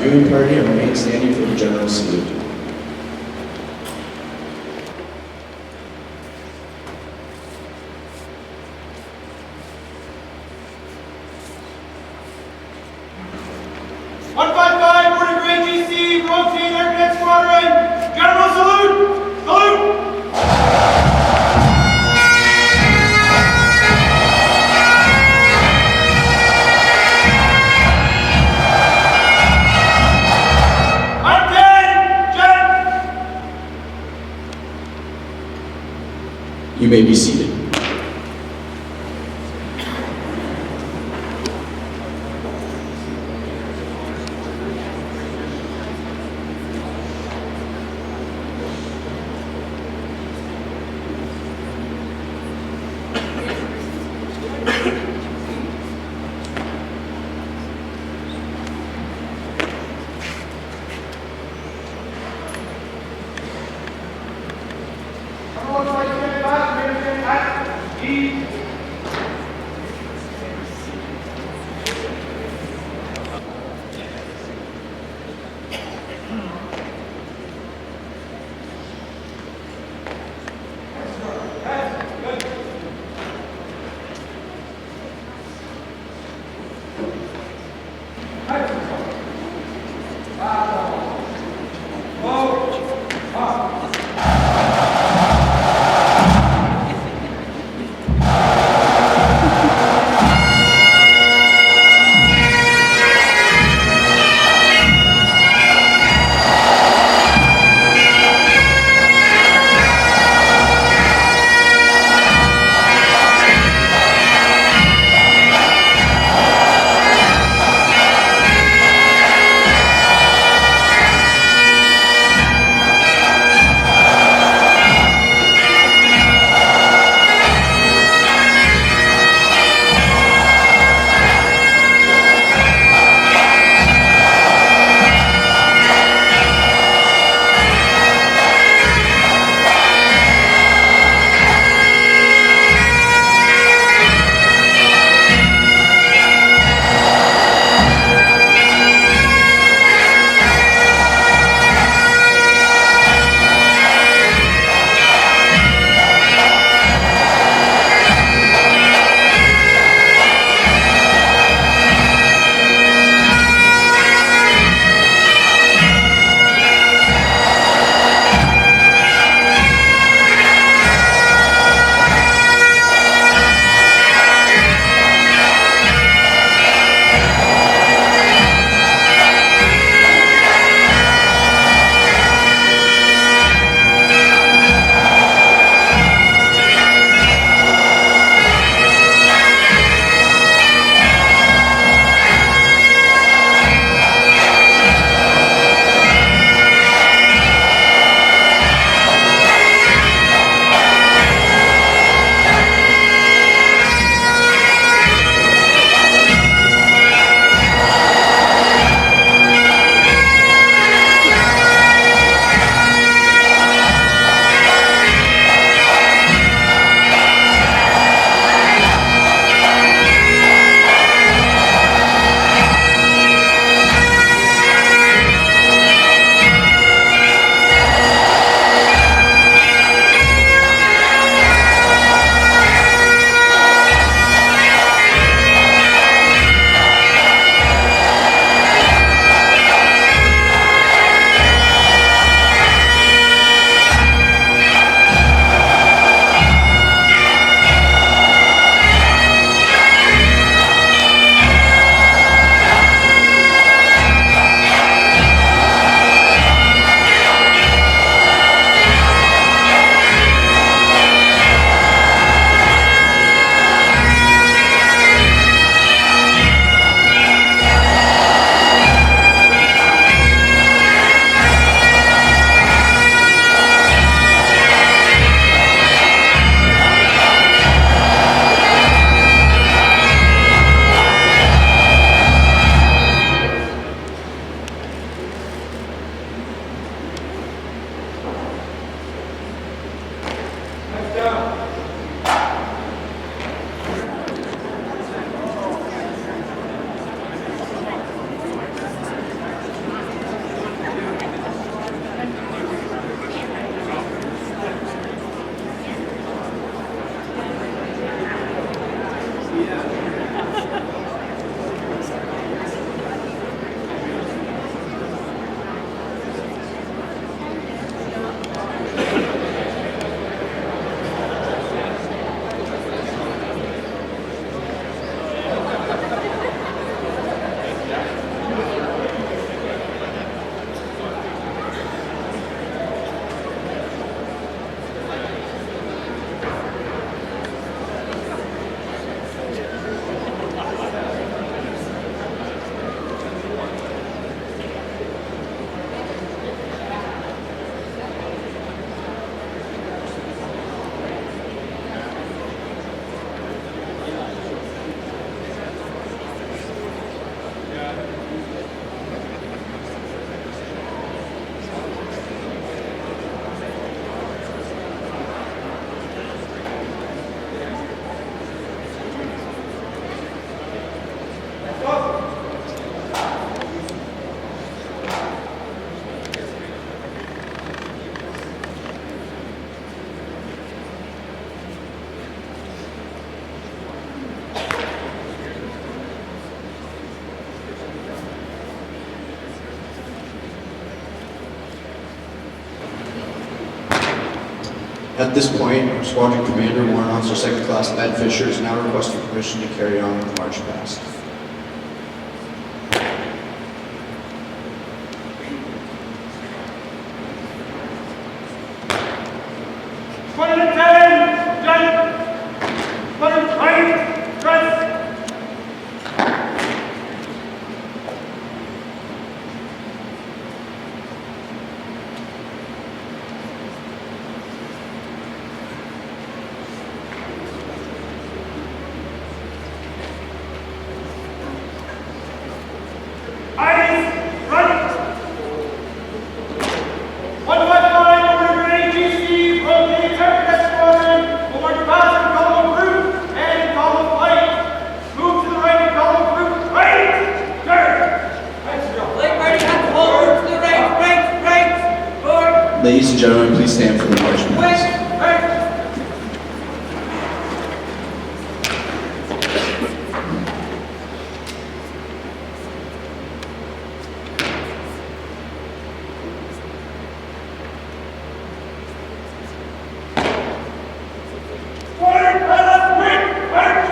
viewing party and remain standing for the general salute. Squadron! General salute! Salute! You may be seated. At this point, our squadron commander, Warrant Officer Second Class Ed Fisher, is now requesting permission to carry on with the march past. Squadron 10, done. Squadron 5, dress. Eyes, run! 155 over to Grenade GC from the Cadet Squadron over to pass and column group and column flight. Move to the right and column group right! Turn! Nice job. Light ready, have to hold to the right, forward, Ladies and gentlemen, please stand for the march past. Right! Squadron, pilot, wait! March!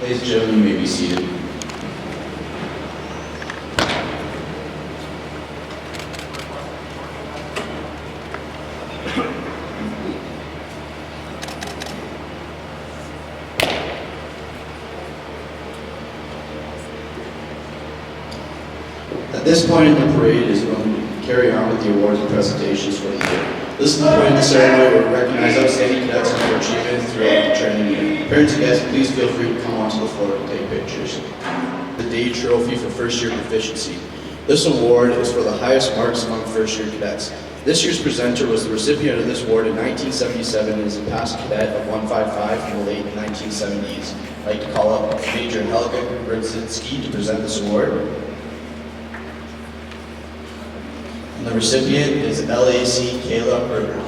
Ladies and gentlemen, you may be seated. At this point in the parade is going to carry on with the awards and presentations for the year. This is the point in the ceremony where we recognize outstanding cadets for their achievement throughout the training year. Parents and guests, please feel free to come onto the floor to take pictures. The Day Trophy for First Year Proficiency. This award is for the highest marks among first year cadets. This year's presenter was the recipient of this award in 1977 and is a past cadet of 155 from the late 1970s. I'd like to call up Major Helga Brzezinski to present this award. And the recipient is LAC Kayla Berger.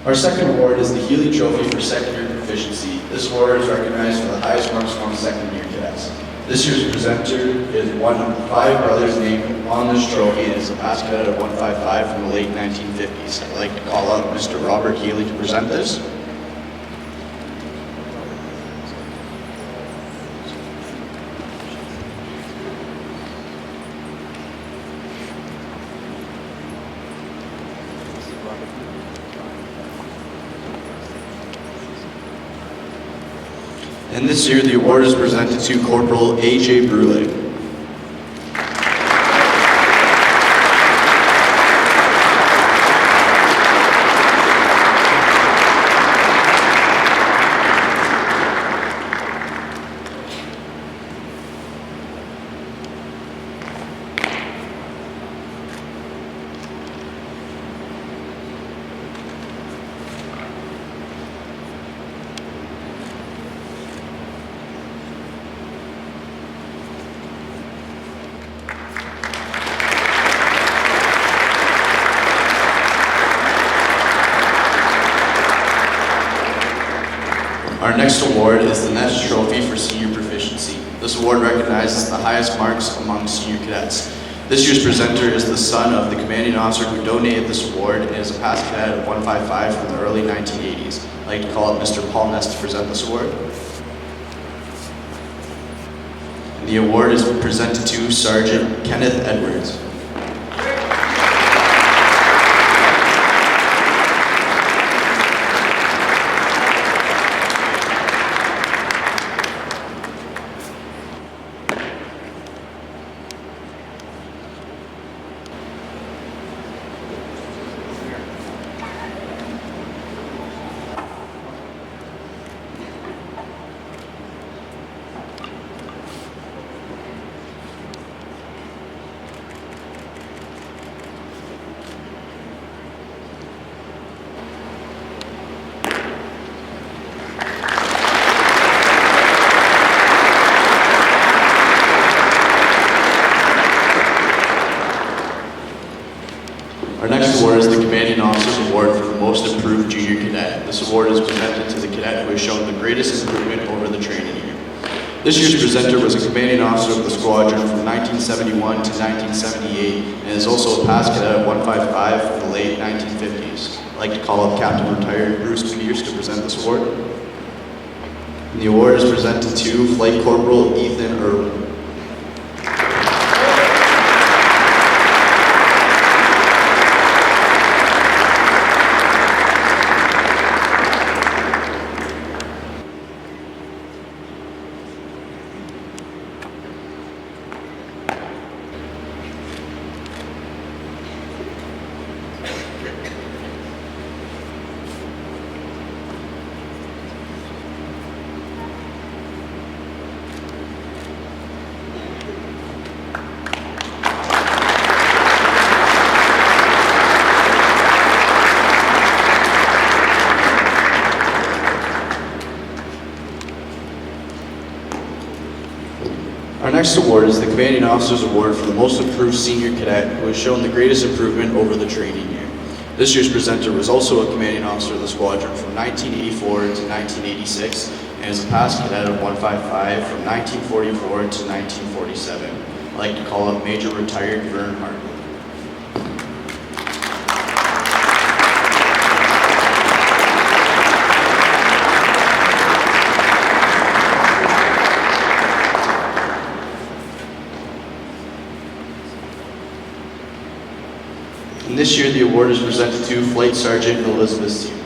Our second award is the Healy Trophy for Second Year Proficiency. This award is recognized for the highest marks among second year cadets. This year's presenter is one of the 5 brothers named on this trophy and is a past cadet of 155 from the late 1950s. I'd like to call out Mr. Robert Healy to present this. And this year, the award is presented to Corporal A.J. Brule. Our next award is the Ness Trophy for Senior Proficiency. This award recognizes the highest marks among senior cadets. This year's presenter is the son of the commanding officer who donated this award and is a past cadet of 155 from the early 1980s. I'd like to call up Mr. Paul Ness to present this award. And the award is presented to Sergeant Kenneth Edwards. Our next award is the Commanding Officer's Award for the Most Improved Junior Cadet. This award is presented to the cadet who has shown the greatest improvement over the training year. This year's presenter was a Commanding Officer of the Squadron from 1971 to 1978 and is also a past cadet of 155 from the late 1950s. I'd like to call up Captain Retired Bruce Pierce to present this award. And the award is presented to Flight Corporal Ethan Irwin. Our next award is the Commanding Officer's Award for the Most Improved Senior Cadet who has shown the greatest improvement over the training year. This year's presenter was also a Commanding Officer of the Squadron from 1984 to 1986 and is a past cadet of 155 from 1944 to 1947. I'd like to call up Major Retired Vern Hart. And this year, the award is presented to Flight Sergeant Elizabeth Seaman.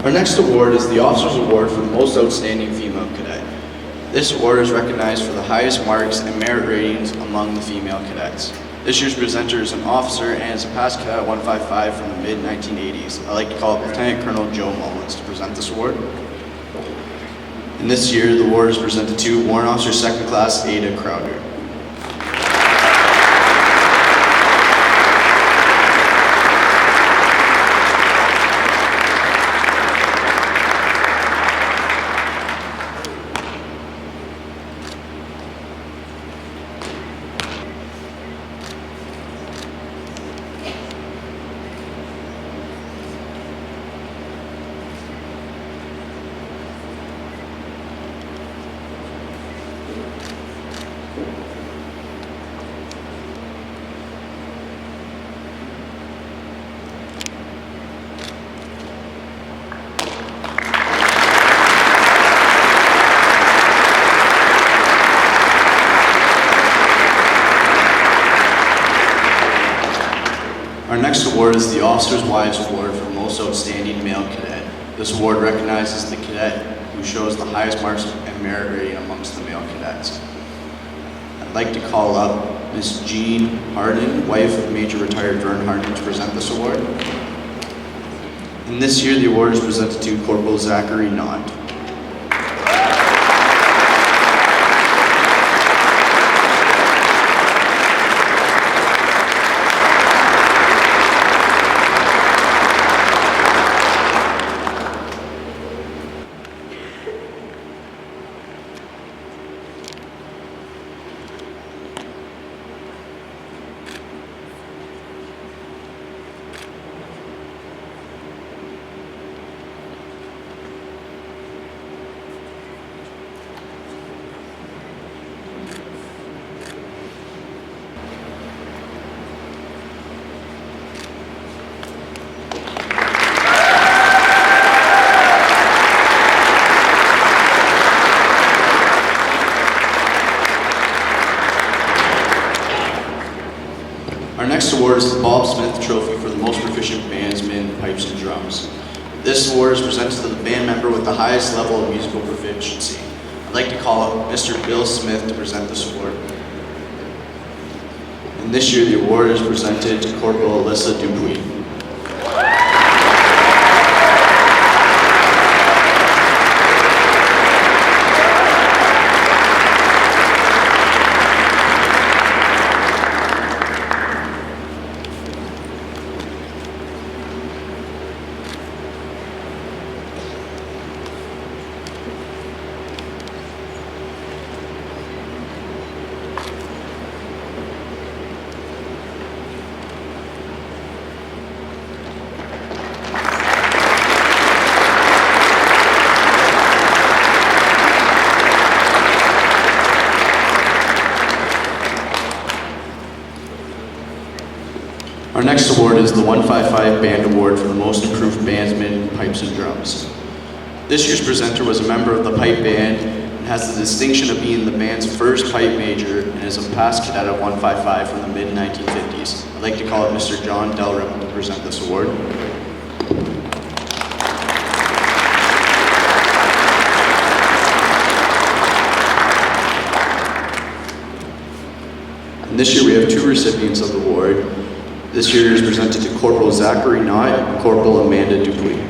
Our next award is the Officer's Award for the Most Outstanding Female Cadet. This award is recognized for the highest marks and merit ratings among the female cadets. This year's presenter is an officer and is a past cadet 155 from the mid-1980s. I'd like to call up Lieutenant Colonel Joe Mullins to present this award. And this year, the award is presented to Warrant Officer 2nd Class Ada Crowder. Our next award is the Officer's Wives Award for Most Outstanding Male Cadet. This award recognizes the cadet who shows the highest marks and merit rating amongst the male cadets. I'd like to call up Ms. Jean Harden, wife of Major Retired Vern Harden, to present this award. And this year, the award is presented to Corporal Zachary Knott. Our next award is the Bob Smith Trophy for the Most Proficient Bandsman, Pipes and Drums. This award is presented to the band member with the highest level of musical proficiency. I'd like to call up Mr. Bill Smith to present this award. And this year the award is presented to Corporal Alyssa Dupuy. Our next award is the 155 Band Award for the Most Improved Bandsman, Pipes and Drums. This year's presenter was a member of the pipe band and has the distinction of being the band's first pipe major and is a past cadet at 155 from the mid-1950s. I'd like to call up Mr. John Delrip to present this award. And this year we have two recipients of the award. This year is presented to Corporal Zachary Knott and Corporal Amanda Dupuy.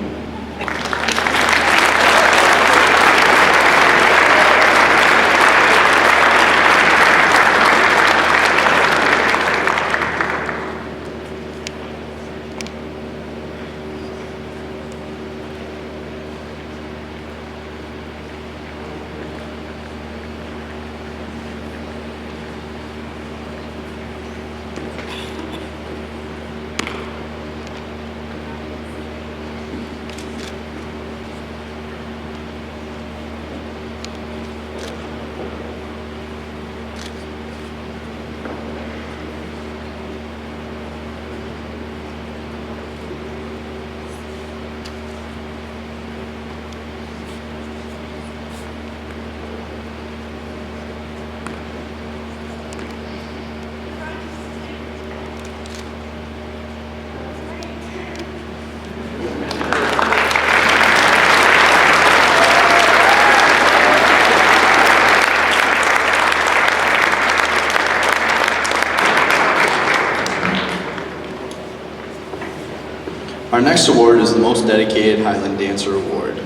Our next award is the Most Dedicated Highland Dancer Award.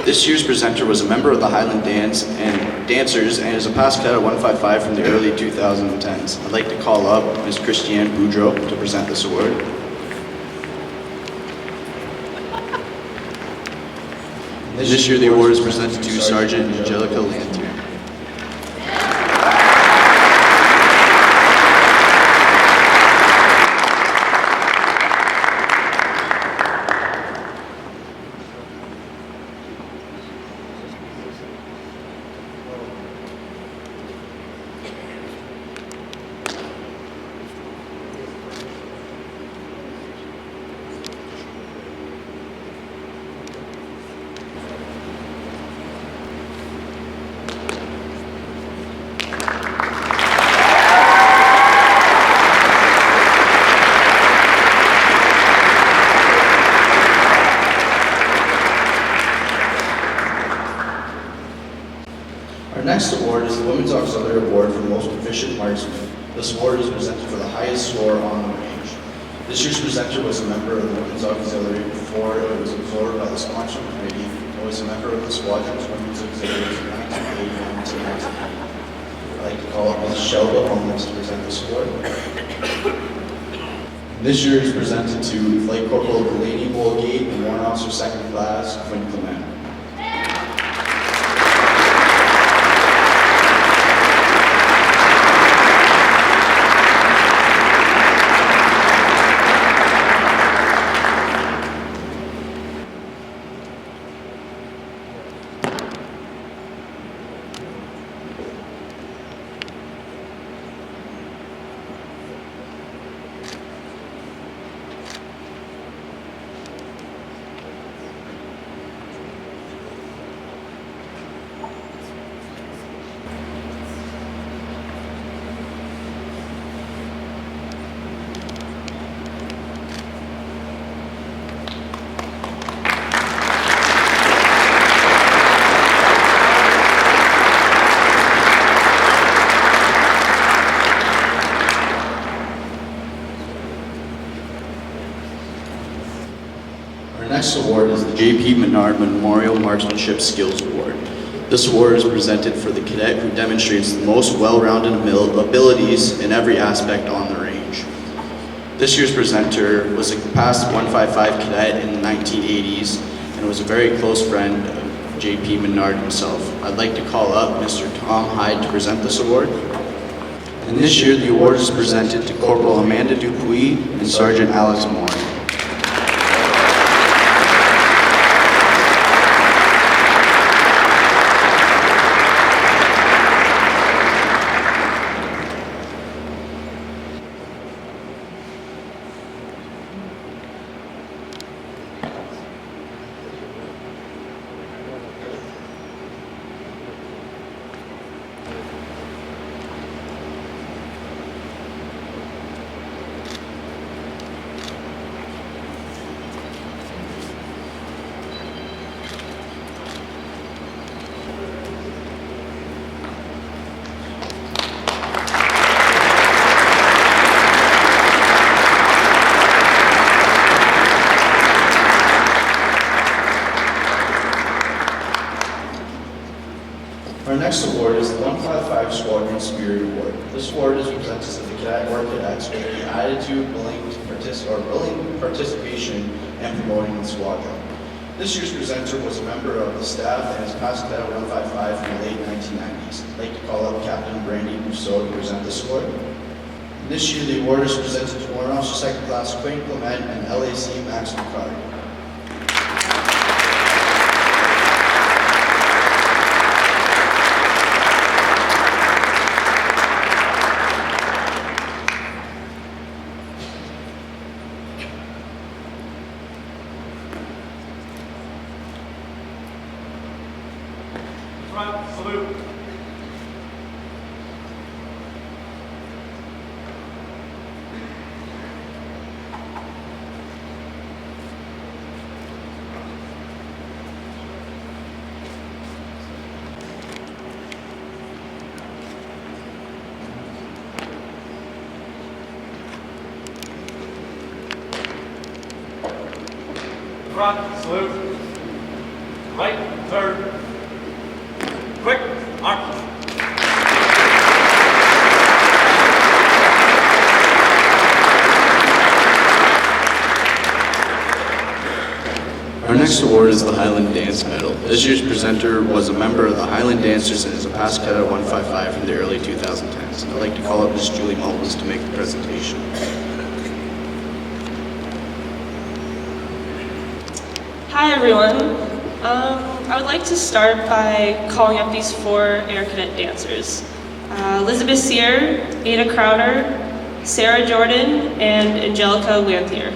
This year's presenter was a member of the Highland Dancers and is a past cadet at 155 from the early 2010s. I'd like to call up Ms. Christiane Boudreau to present this award. This year the award is presented to Sergeant Angelica Lantier. Our next award is the Women's Auxiliary Award for the Most Proficient Marksman. This award is presented for the highest score on the range. This year's presenter was a member of the Women's Auxiliary before it was absorbed by the Squadron Committee and was a member of the Squadron's Women's Auxiliary from 1981 to 1990. I'd like to call up Ms. Shelba Holmes to present this award. This year is presented to Flight Corporal Delaney Bolgate and Warrant Officer Second Class Quinn Clement. Our next award is the J.P. Menard Memorial Marksmanship Skills Award. This award is presented for the cadet who demonstrates the most well-rounded abilities in every aspect on the range. This year's presenter was a past 155 cadet in the 1980s and was a very close friend of J.P. Menard himself. I'd like to call up Mr. Tom Hyde to present this award. And this year the award is presented to Corporal Amanda Dupuy and Sergeant Alex Moore. Our next award is the 155 Squadron Spirit Award. This award is presented to the cadet or cadets with the attitude, willing participation, and promoting the squadron. This year's presenter was a member of the staff and is past Cadet 155 from the late 1990s. I'd like to call up Captain Brandy Rousseau to present this award. And this year, the award is presented to Warrant Officer 2nd Class Quinn Clement and LAC Max McCarty. Front, salute. Front, salute. Right, third. Quick, march. Our next award is the Highland Dance Medal. This year's presenter was a member of the Highland Dancers and is a past Cadet 155 from the early 2010s. I'd like to call up Ms. Julie Mullins to make the presentation. Hi everyone. I would like to start by calling up these 4 Air Cadet dancers. Elizabeth Sear, Ada Crowder, Sarah Jordan, and Angelica Lanthier.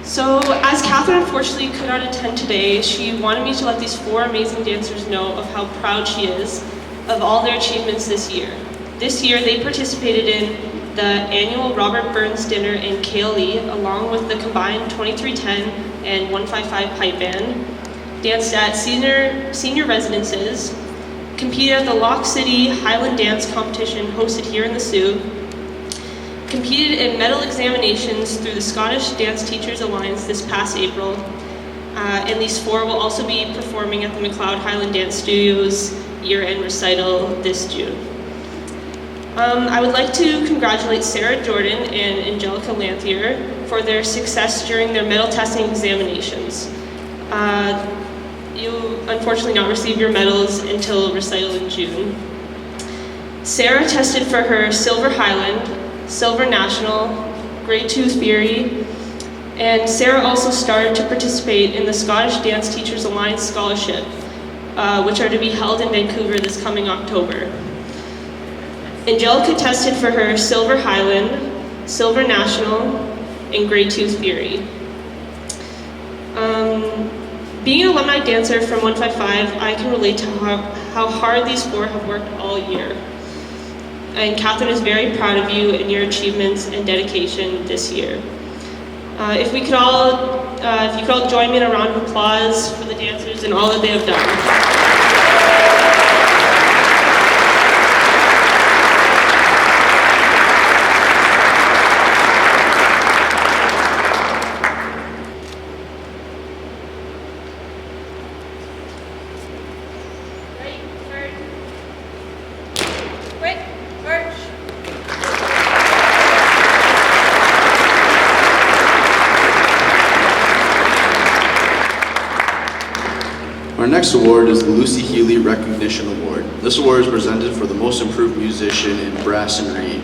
So, as Catherine unfortunately could not attend today, she wanted me to let these 4 amazing dancers know of how proud she is of all their achievements this year. This year, they participated in the annual Robert Burns Dinner in KLE, along with the combined 2310 and 155 pipe band, danced at senior residences, competed at the Lock City Highland Dance Competition hosted here in the Sault, competed in medal examinations through the Scottish Dance Teachers Alliance this past April, and these 4 will also be performing at the McLeod Highland Dance Studios year-end recital this June. I would like to congratulate Sarah Jordan and Angelica Lanthier for their success during their medal testing examinations. You unfortunately not receive your medals until recital in June. Sarah tested for her Silver Highland, Silver National, Grade 2 Theory, and Sarah also started to participate in the Scottish Dance Teachers Alliance Scholarship, which are to be held in Vancouver this coming October. Angelica tested for her Silver Highland, Silver National, and Grade 2 Theory. Being an alumni dancer from 155, I can relate to how hard these 4 have worked all year. And Catherine is very proud of you and your achievements and dedication this year. If you could all join me in a round of applause for the dancers and all that they have done. Our next award is the Lucy Healy Recognition Award. This award is presented for the most improved musician in brass and reed.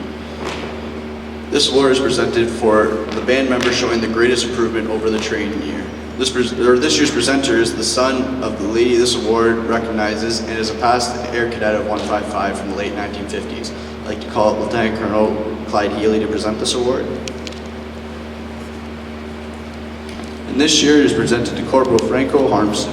This award is presented for the band member showing the greatest improvement over the training year. This year's presenter is the son of the lady this award recognizes and is a past Air Cadet of 155 from the late 1950s. I'd like to call up Lieutenant Colonel Clyde Healy to present this award. And this year it is presented to Corporal Franco Harmson.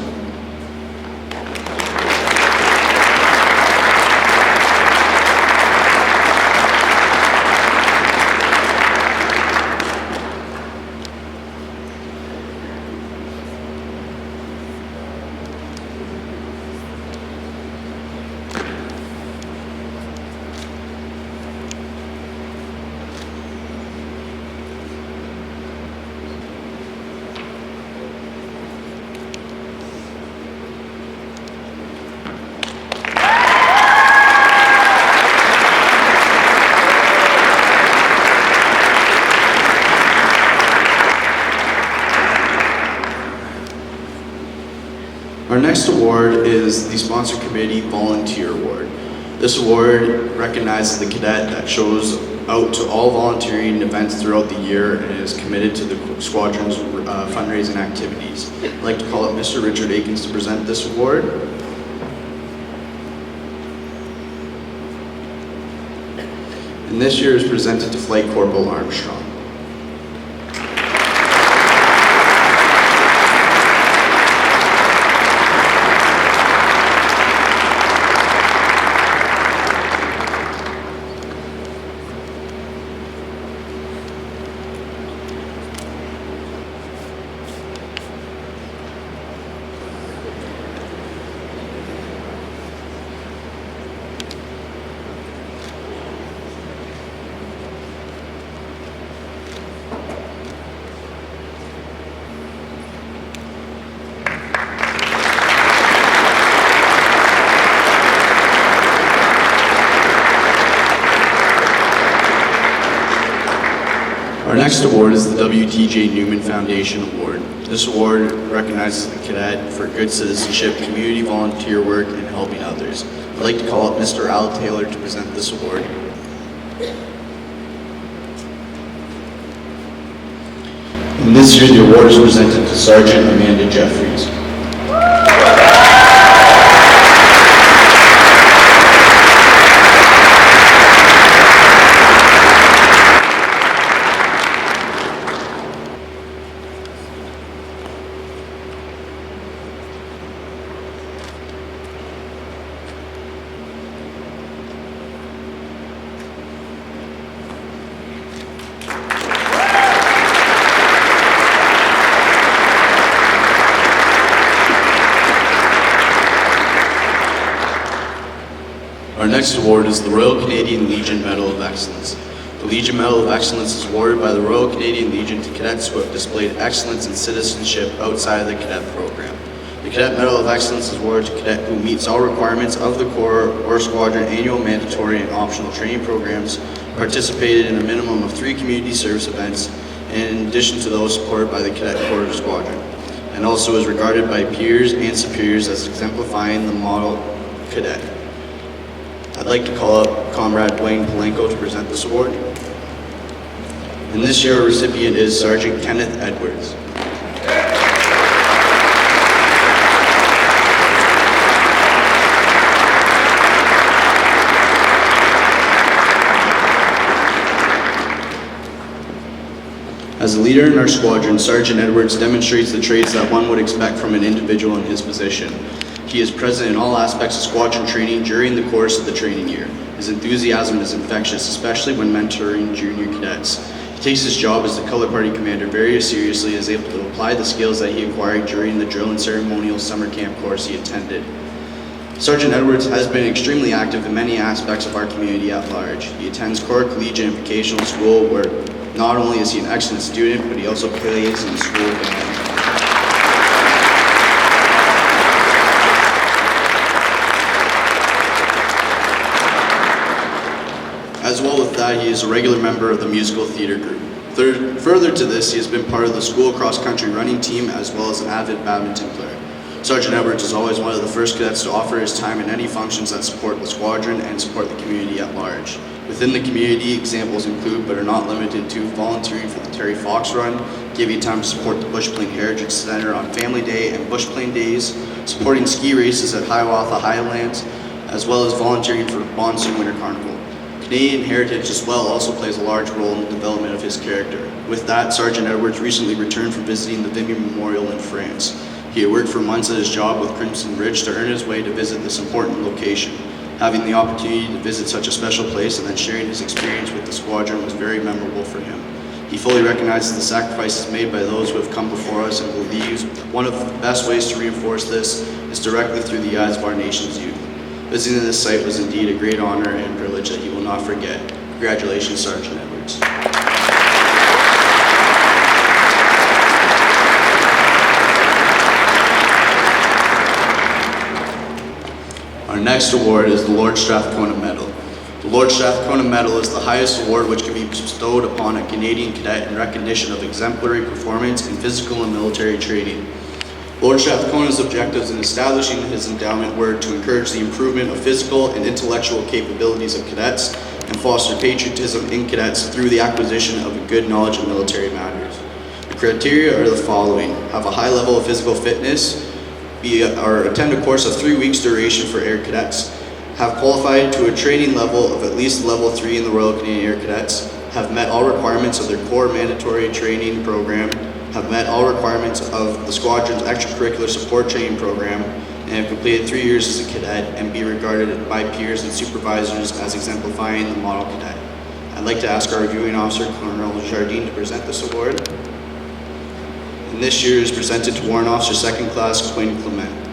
Our next award is the Sponsor Committee Volunteer Award. This award recognizes the cadet that shows out to all volunteering events throughout the year and is committed to the Squadron's fundraising activities. I'd like to call up Mr. Richard Akins to present this award. And this year is presented to Flight Corporal Armstrong. Our next award is the WTJ Newman Foundation Award. This award recognizes the cadet for good citizenship, community volunteer work, and helping others. I'd like to call up Mr. Al Taylor to present this award. And this year the award is presented to Sergeant Amanda Jeffries. Our next award is the Royal Canadian Legion Medal of Excellence. The Legion Medal of Excellence is awarded by the Royal Canadian Legion to cadets who have displayed excellence in citizenship outside of the cadet program. The Cadet Medal of Excellence is awarded to a cadet who meets all requirements of the Corps or Squadron annual mandatory and optional training programs, participated in a minimum of 3 community service events, and in addition to those supported by the Cadet Corps or Squadron, and also is regarded by peers and superiors as exemplifying the model cadet. I'd like to call up Comrade Dwayne Palenko to present this award. And this year our recipient is Sergeant Kenneth Edwards. As a leader in our squadron, Sergeant Edwards demonstrates the traits that one would expect from an individual in his position. He is present in all aspects of squadron training during the course of the training year. His enthusiasm is infectious, especially when mentoring junior cadets. He takes his job as the color party commander very seriously and is able to apply the skills that he acquired during the drill and ceremonial summer camp course he attended. Sergeant Edwards has been extremely active in many aspects of our community at large. He attends Corps Collegiate and Vocational School, where not only is he an excellent student, but he also plays in the school band. As well with that, he is a regular member of the musical theater group. Further to this, he has been part of the school cross-country running team as well as an avid badminton player. Sergeant Edwards is always one of the first cadets to offer his time in any functions that support the squadron and support the community at large. Within the community, examples include, but are not limited to, volunteering for the Terry Fox Run, giving time to support the Bush Plane Heritage Center on Family Day and Bush Plane Days, supporting ski races at Hiawatha Highlands, as well as volunteering for Monsoon Winter Carnival. Canadian heritage as well also plays a large role in the development of his character. With that, Sergeant Edwards recently returned from visiting the Vimy Memorial in France. He had worked for months at his job with Crimson Ridge to earn his way to visit this important location. Having the opportunity to visit such a special place and then sharing his experience with the squadron was very memorable for him. He fully recognizes the sacrifices made by those who have come before us and believes one of the best ways to reinforce this is directly through the eyes of our nation's youth. Visiting this site was indeed a great honor and privilege that he will not forget. Congratulations, Sergeant Edwards. Our next award is the Lord Strathcona Medal. The Lord Strathcona Medal is the highest award which can be bestowed upon a Canadian cadet in recognition of exemplary performance in physical and military training. Lord Strathcona's objectives in establishing his endowment were to encourage the improvement of physical and intellectual capabilities of cadets and foster patriotism in cadets through the acquisition of a good knowledge of military matters. The criteria are the following: have a high level of physical fitness, attend a course of 3 weeks duration for Air Cadets, have qualified to a training level of at least level 3 in the Royal Canadian Air Cadets, have met all requirements of their core mandatory training program, have met all requirements of the Squadron's extracurricular support training program, and have completed 3 years as a cadet and be regarded by peers and supervisors as exemplifying the model cadet. I'd like to ask our reviewing officer, Colonel Jardine, to present this award. And this year is presented to Warrant Officer 2nd Class Quinn Clement.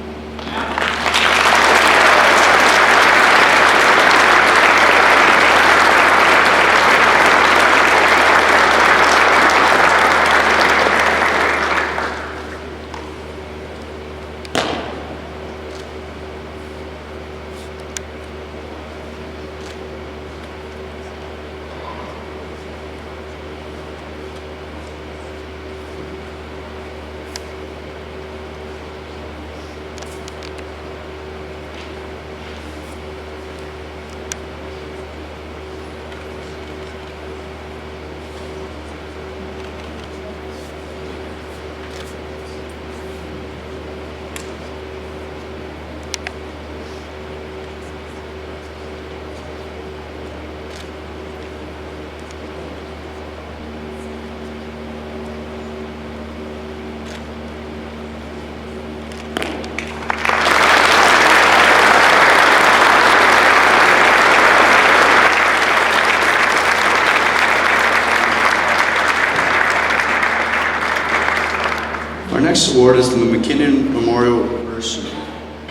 Our next award is the McKinnon Memorial Bursary.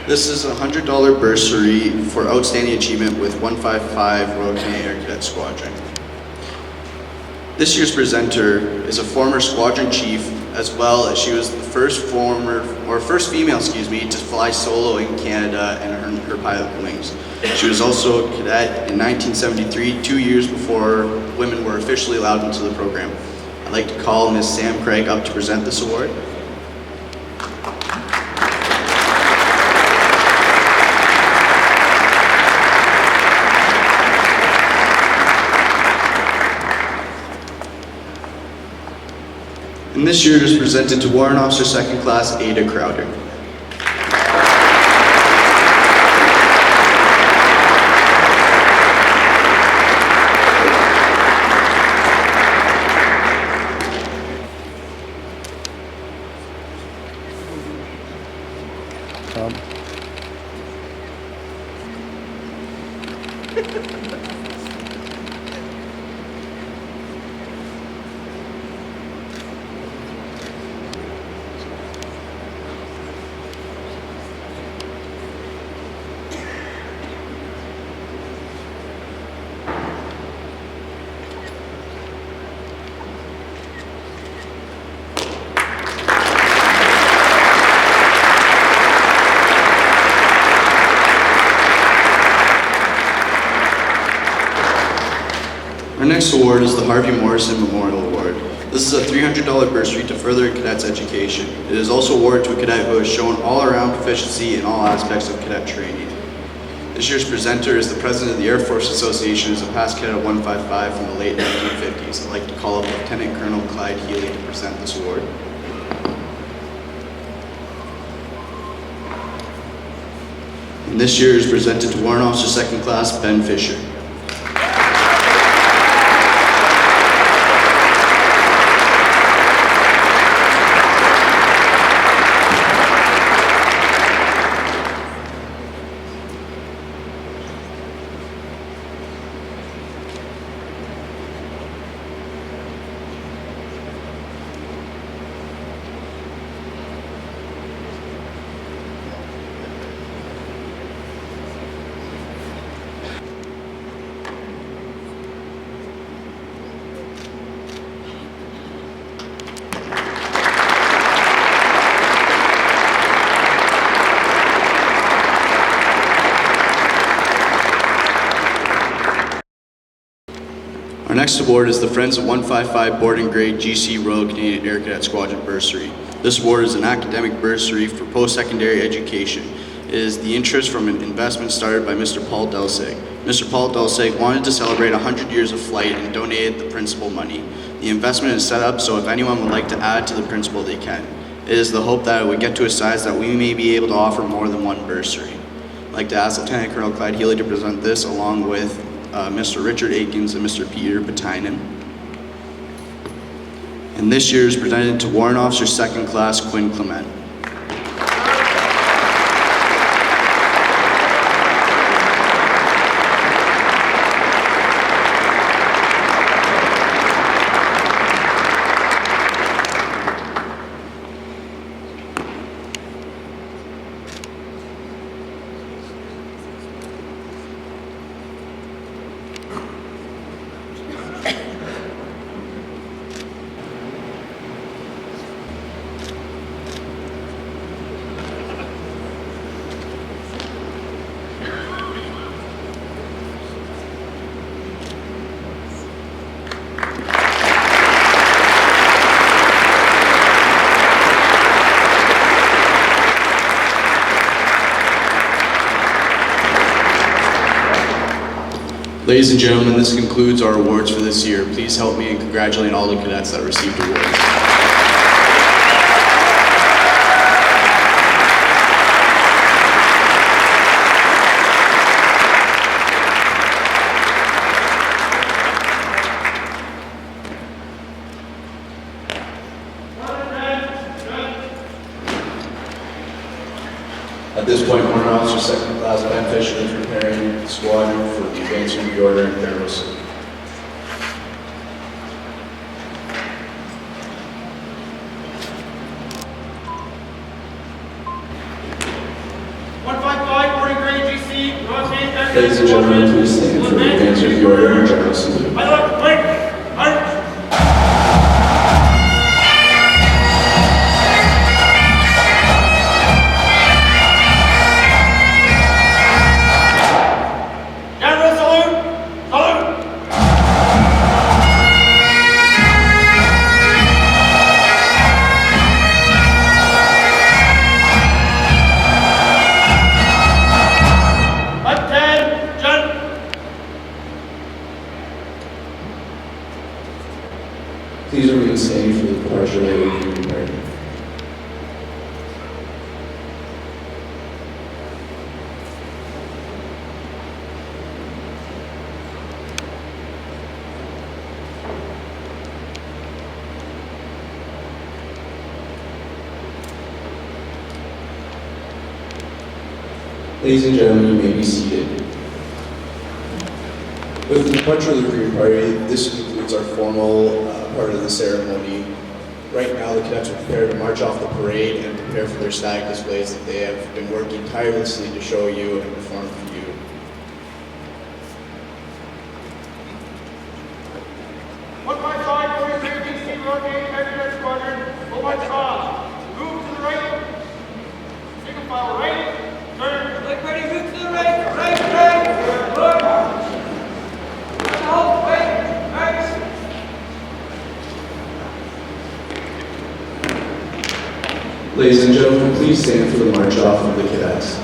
This is a $100 bursary for outstanding achievement with 155 Royal Canadian Air Cadet Squadron. This year's presenter is a former squadron chief, as well as she was the first female, to fly solo in Canada and earn her pilot wings. She was also a cadet in 1973, 2 years before women were officially allowed into the program. I'd like to call Ms. Sam Craig up to present this award. And this year it is presented to Warrant Officer 2nd Class Ada Crowder. Our next award is the Harvey Morrison Memorial Award. This is a $300 bursary to further a cadet's education. It is also awarded to a cadet who has shown all-around proficiency in all aspects of cadet training. This year's presenter is the president of the Air Force Association, as a past cadet of 155 from the late 1950s. I'd like to call up Lieutenant Colonel Clyde Healy to present this award. And this year is presented to Warrant Officer 2nd Class Ben Fisher. next award is the Friends of 155 Borden Grade GC Royal Canadian Air Cadet Squadron Bursary. This award is an academic bursary for post-secondary education. It is the interest from an investment started by Mr. Paul Delsig. Mr. Paul Delsig wanted to celebrate 100 years of flight and donated the principal money. The investment is set up so if anyone would like to add to the principal, they can. It is the hope that it would get to a size that we may be able to offer more than one bursary. I'd like to ask Lieutenant Colonel Clyde Healy to present this along with Mr. Richard Akins and Mr. Peter Patainen. And this year is presented to Warrant Officer 2nd Class Quinn Clement. Ladies and gentlemen, this concludes our awards for this year. Please help me in congratulating all the cadets that received awards. At this point, Warrant Officer 2nd Class Ben Fisher is preparing the squadron for the advancement of the order in Federal Salute. Ladies and gentlemen, please stand for the advancement of the order in Federal Salute. Please remain standing for the departure of the Union Party. Ladies and gentlemen, you may be seated. With the departure of the Green Party, this concludes our formal part of the ceremony. Right now, the cadets are prepared to march off the parade and prepare for their static displays that they have been working tirelessly to show you and perform for you. One by side, 43 DC rotating heavy squadron, full march off. Move to the right. Single file right. Turn. Look ready, move to the right, right. Look. Hold, wait, right. Ladies and gentlemen, please stand for the march off of the cadets.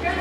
Get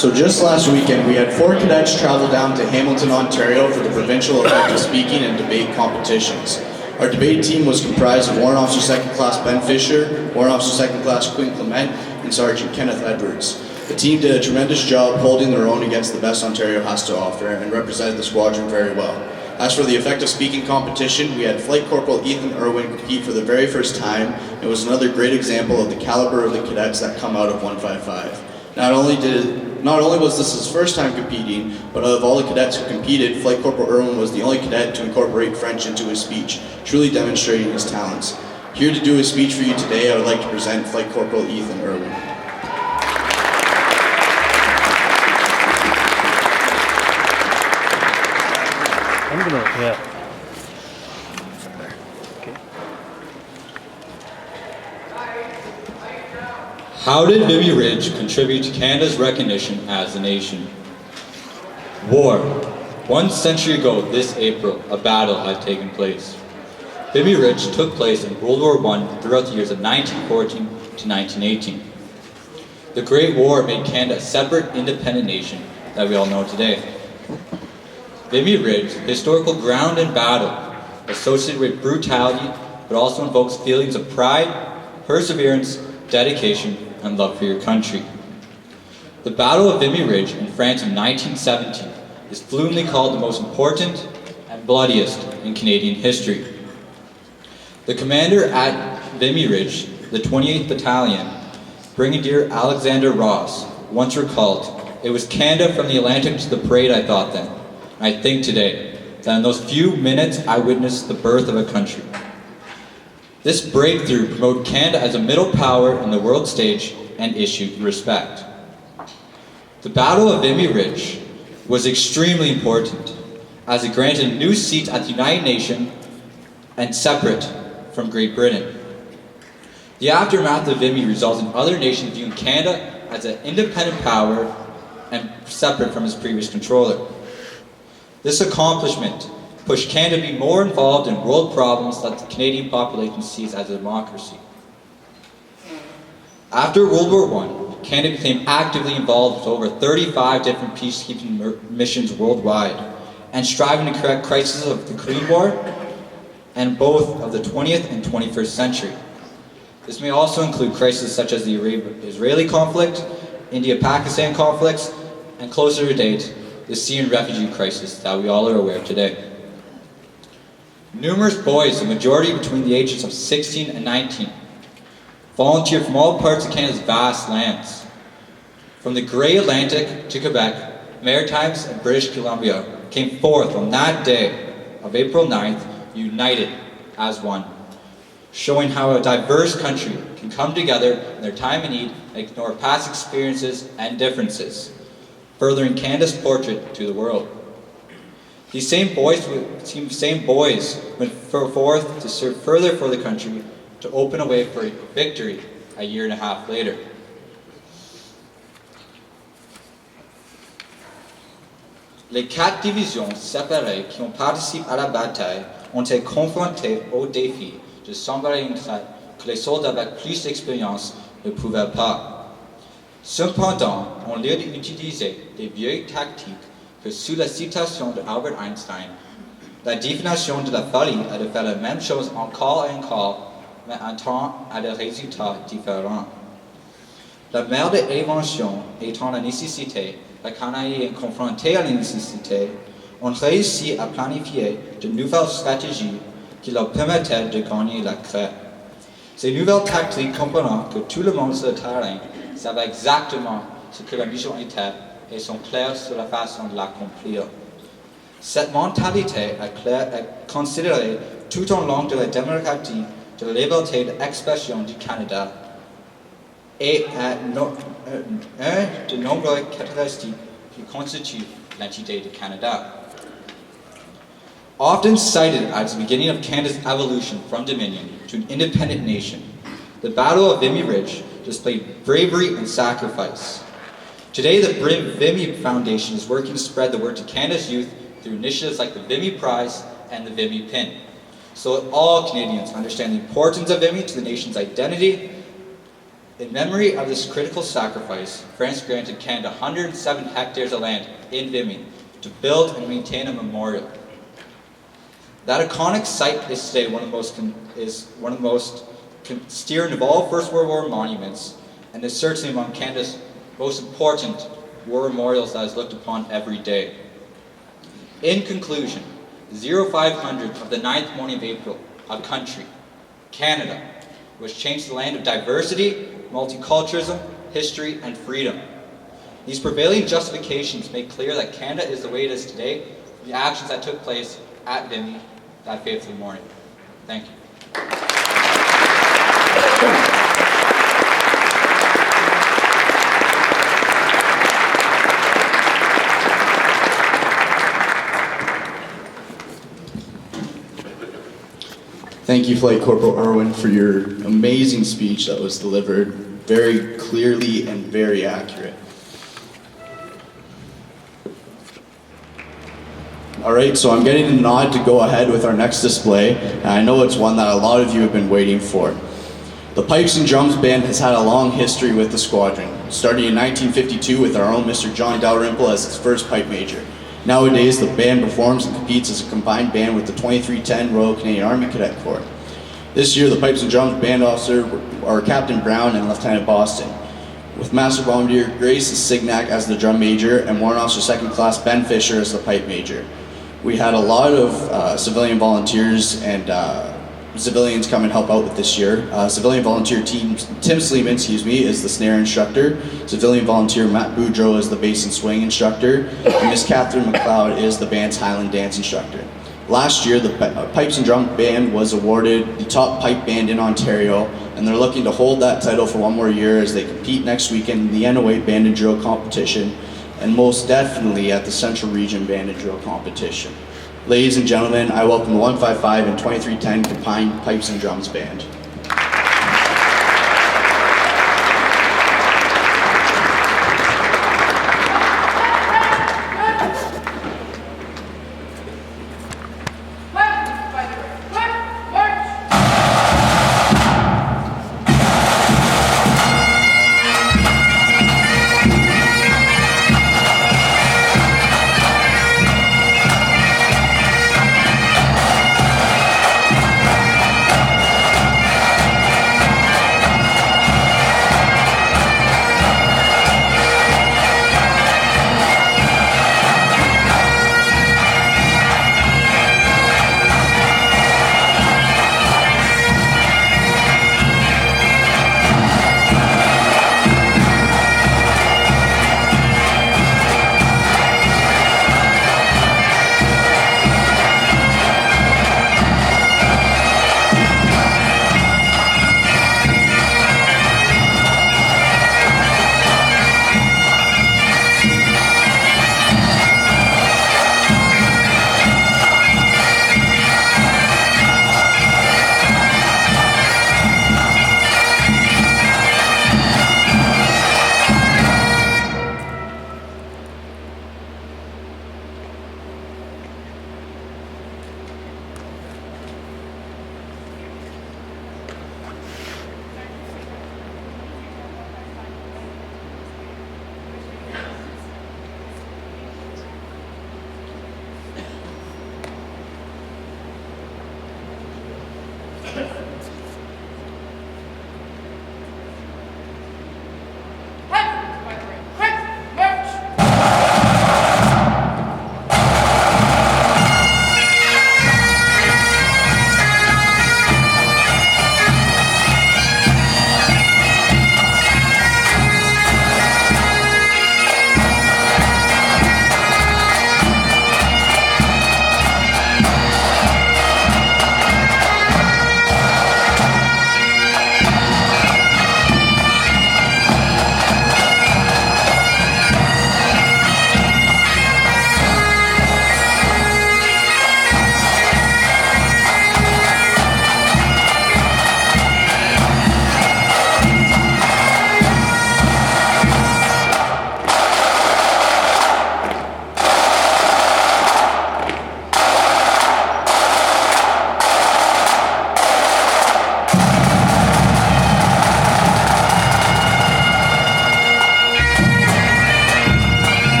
So just last weekend, we had 4 cadets travel down to Hamilton, Ontario for the provincial effective speaking and debate competitions. Our debate team was comprised of Warrant Officer 2nd Class Ben Fisher, Warrant Officer 2nd Class Quinn Clement, and Sergeant Kenneth Edwards. The team did a tremendous job holding their own against the best Ontario has to offer and represented the squadron very well. As for the effective speaking competition, we had Flight Corporal Ethan Irwin compete for the very first time. It was another great example of the caliber of the cadets that come out of 155. Not only was this his first time competing, but of all the cadets who competed, Flight Corporal Irwin was the only cadet to incorporate French into his speech, truly demonstrating his talents. Here to do his speech for you today, I would like to present Flight Corporal Ethan Irwin. How did Vimy Ridge contribute to Canada's recognition as a nation? War. 1 century ago this April, a battle had taken place. Vimy Ridge took place in World War I throughout the years of 1914 to 1918. The Great War made Canada a separate, independent nation that we all know today. Vimy Ridge, historical ground in battle, associated with brutality, but also invokes feelings of pride, perseverance, dedication, and love for your country. The Battle of Vimy Ridge in France in 1917 is fluently called the most important and bloodiest in Canadian history. The commander at Vimy Ridge, the 28th Battalion, Brigadier Alexander Ross, once recalled, "It was Canada from the Atlantic to the parade, I thought then. I think today that in those few minutes I witnessed the birth of a country." This breakthrough promoted Canada as a middle power in the world stage and issued respect. The Battle of Vimy Ridge was extremely important as it granted a new seat at the United Nations and separate from Great Britain. The aftermath of Vimy resulted in other nations viewing Canada as an independent power and separate from its previous controller. This accomplishment pushed Canada to be more involved in world problems that the Canadian population sees as a democracy. After World War I, Canada became actively involved with over 35 different peacekeeping missions worldwide and striving to correct crises of the Korean War and both of the 20th and 21st century. This may also include crises such as the Israeli conflict, India-Pakistan conflicts, and closer to date, the Syrian refugee crisis that we all are aware of today. Numerous boys, the majority between the ages of 16 and 19, volunteered from all parts of Canada's vast lands. From the Grey Atlantic to Quebec, Maritimes and British Columbia came forth on that day of April 9th, united as one, showing how a diverse country can come together in their time of need and ignore past experiences and differences, furthering Canada's portrait to the world. These same boys went forth to serve further for the country, to open a way for victory a year and a half later. Les 4 divisions séparées qui ont participé à la bataille ont été confrontées au défi de s'embarrer une traite que les soldats avec plus d'expérience ne pouvaient pas. Cependant, on lieu d'utiliser des vieilles tactiques que sous la citation de Albert Einstein, la définition de la folie est de faire la même chose encore et encore, mais en temps à des résultats différents. La mère de l'invention étant la nécessité, la canaille confrontée à la nécessité, on réussit à planifier de nouvelles stratégies qui leur permettaient de gagner la crête. Ces nouvelles tactiques comprenant que tout le monde sur le terrain savait exactement ce que la mission était et sont clairs sur la façon de l'accomplir. Cette mentalité est considérée tout au long de la démocratie, de la liberté d'expression du Canada et de nombreuses caractéristiques qui constituent l'entité du Canada. Often cited as the beginning of Canada's evolution from Dominion to an independent nation, the Battle of Vimy Ridge displayed bravery and sacrifice. Today, the Vimy Foundation is working to spread the word to Canada's youth through initiatives like the Vimy Prize and the Vimy Pin, so that all Canadians understand the importance of Vimy to the nation's identity In memory of this critical sacrifice, France granted Canada 107 hectares of land in Vimy to build and maintain a memorial. That iconic site is today one of the most considered of all First World War monuments, and is certainly among Canada's most important war memorials that is looked upon every day. In conclusion, 0500 of the 9th morning of April, a country, Canada, was changed to the land of diversity, multiculturalism, history, and freedom. These prevailing justifications make clear that Canada is the way it is today for the actions that took place at Vimy that fateful morning. Thank you. Thank you, Flight Corporal Irwin, for your amazing speech that was delivered very clearly and very accurate. All right, so I'm getting a nod to go ahead with our next display, and I know it's one that a lot of you have been waiting for. The Pipes and Drums Band has had a long history with the Squadron, starting in 1952 with our own Mr. John Dalrymple as its first pipe major. Nowadays, the band performs and competes as a combined band with the 2310 Royal Canadian Army Cadet Corps. This year, the Pipes and Drums Band officer are Captain Brown and Lieutenant Boston, with Master Bombardier Grace Signac as the drum major and Warrant Officer Second Class Ben Fisher as the pipe major. We had a lot of civilian volunteers and civilians come and help out with this year. Civilian volunteer team, Tim Sleeman, is the snare instructor. Civilian volunteer Matt Boudreau is the bass and swing instructor. And Miss Catherine McLeod is the band's highland dance instructor. Last year, the Pipes and Drum Band was awarded the top pipe band in Ontario, and they're looking to hold that title for one more year as they compete next weekend in the NOA Band and Drill competition, and most definitely at the Central Region Band and Drill competition. Ladies and gentlemen, I welcome the 155 and 2310 Combined Pipes and Drums Band.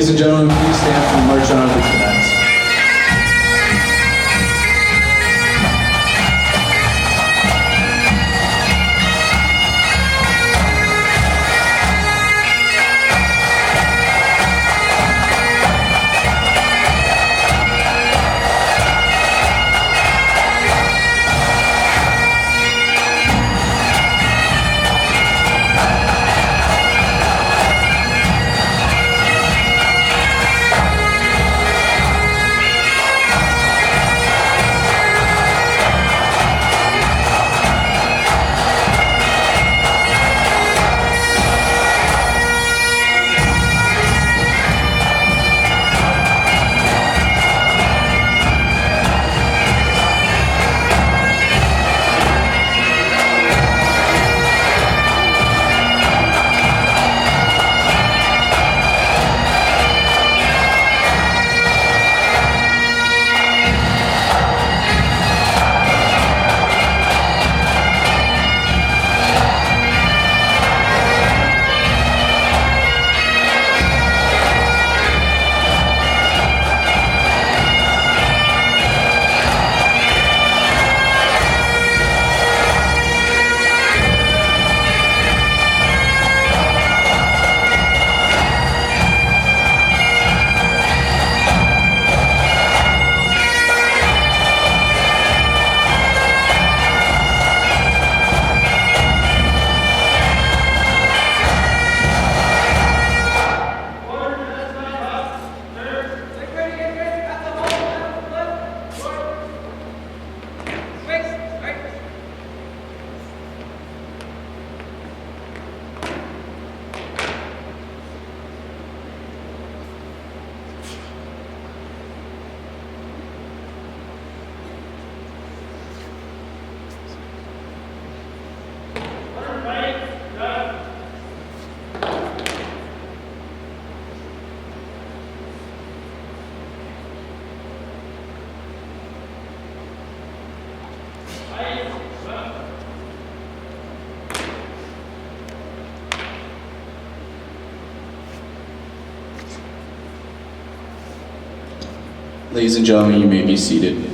Ladies and gentlemen, please stand for the march on of the cadets. Ladies and gentlemen, you may be seated.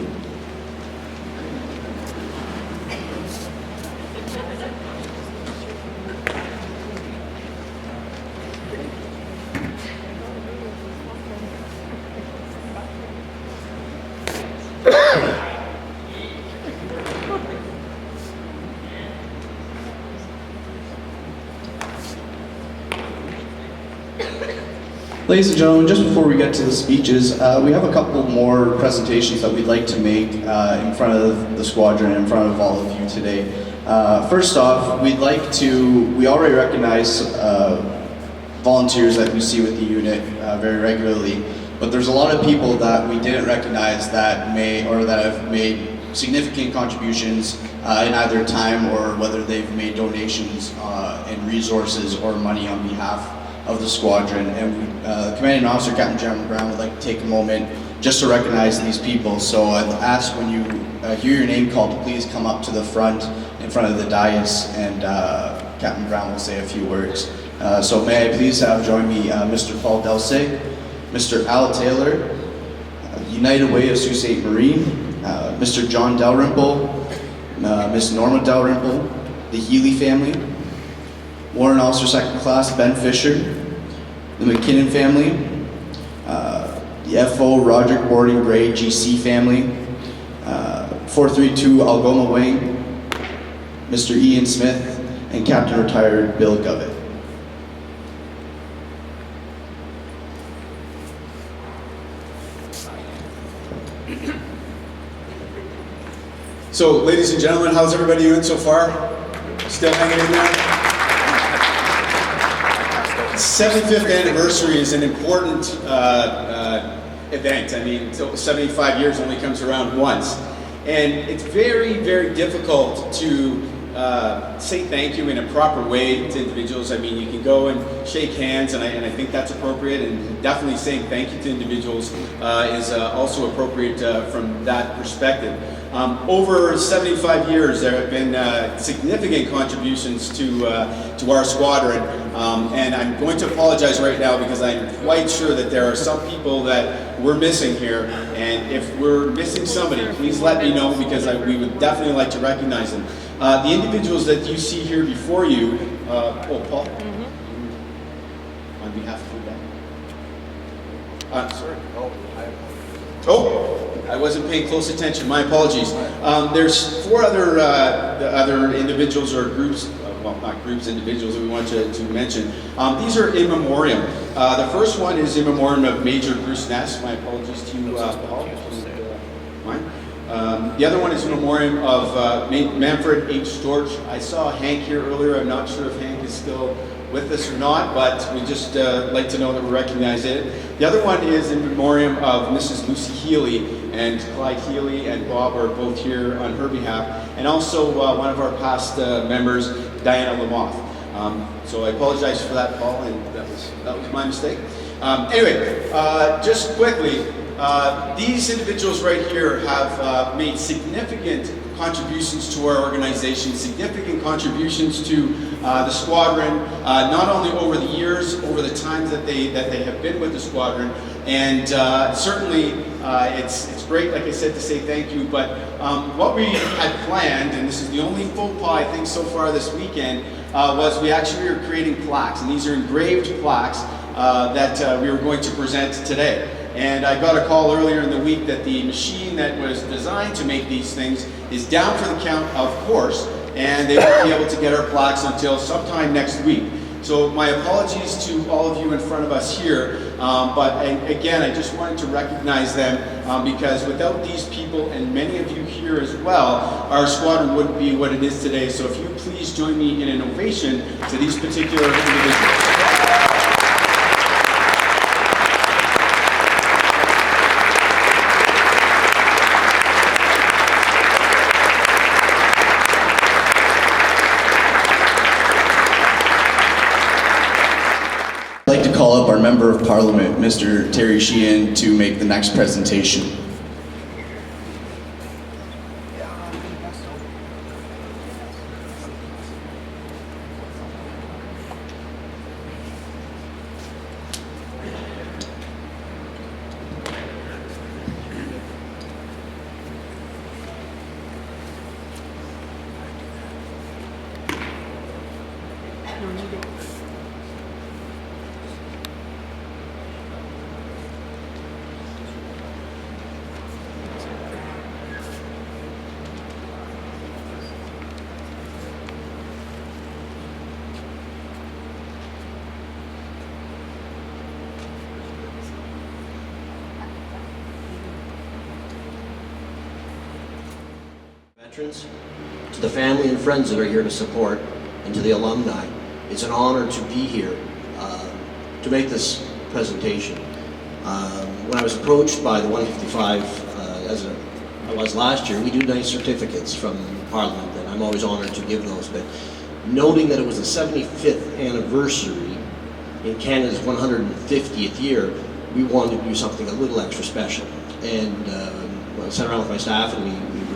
Ladies and gentlemen, just before we get to the speeches, we have a couple more presentations that we'd like to make in front of the squadron, in front of all of you today. First off, we already recognize volunteers that we see with the unit very regularly, but there's a lot of people that we didn't recognize that have made significant contributions in either time or whether they've made donations in resources or money on behalf of the squadron. And Commanding Officer Captain General Brown would like to take a moment just to recognize these people. So I'd ask when you hear your name called to please come up to the front, in front of the dais, and Captain Brown will say a few words. So may I please have join me Mr. Paul Delsig, Mr. Al Taylor, United Way of Sault Ste. Marie, Mr. John Dalrymple, Miss Norma Dalrymple, the Healy family, Warrant Officer Second Class Ben Fisher, the McKinnon family, the FO Roderick Borden Gray GC family, 432 Algoma Wing, Mr. Ian Smith, and Captain Retired Bill Govett. So, ladies and gentlemen, how's everybody doing so far? Still hanging in there? 75th anniversary is an important event. I mean, 75 years only comes around once. And it's very, very difficult to say thank you in a proper way to individuals. I mean, you can go and shake hands, and I think that's appropriate, and definitely saying thank you to individuals is also appropriate from that perspective. Over 75 years, there have been significant contributions to our squadron, and I'm going to apologize right now because I'm quite sure that there are some people that we're missing here, and if we're missing somebody, please let me know because we would definitely like to recognize them. The individuals that you see here before you, Paul, on behalf of the sorry. I wasn't paying close attention. My apologies. There's 4 other individuals or groups, well, not groups, individuals that we want to mention. These are in memoriam. The first one is in memoriam of Major Bruce Ness. My apologies to you, Paul. Mine. The other one is in memoriam of Manfred H. Storch. I saw Hank here earlier. I'm not sure if Hank is still with us or not, but we just like to know that we recognize it. The other one is in memoriam of Mrs. Lucy Healy, and Clyde Healy and Bob are both here on her behalf, and also one of our past members, Diana Lamoth. So I apologize for that, Paul, and that was my mistake. Anyway, just quickly, these individuals right here have made significant contributions to our organization, significant contributions to the squadron, not only over the years, over the times that they have been with the squadron, and certainly it's great, like I said, to say thank you, but what we had planned, and this is the only faux pas I think so far this weekend, was we actually were creating plaques, and these are engraved plaques that we were going to present today. And I got a call earlier in the week that the machine that was designed to make these things is down for the count, of course, and they won't be able to get our plaques until sometime next week. So my apologies to all of you in front of us here, but again, I just wanted to recognize them because without these people and many of you here as well, our squadron wouldn't be what it is today. So if you please join me in an ovation to these particular individuals. I'd like to call up our Member of Parliament, Mr. Terry Sheehan, to make the next presentation. Veterans, to the family and friends that are here to support, and to the alumni. It's an honor to be here to make this presentation. When I was approached by the 155, as I was last year, we do nice certificates from Parliament, and I'm always honored to give those, but noting that it was the 75th anniversary in Canada's 150th year, we wanted to do something a little extra special. And I sat around with my staff and we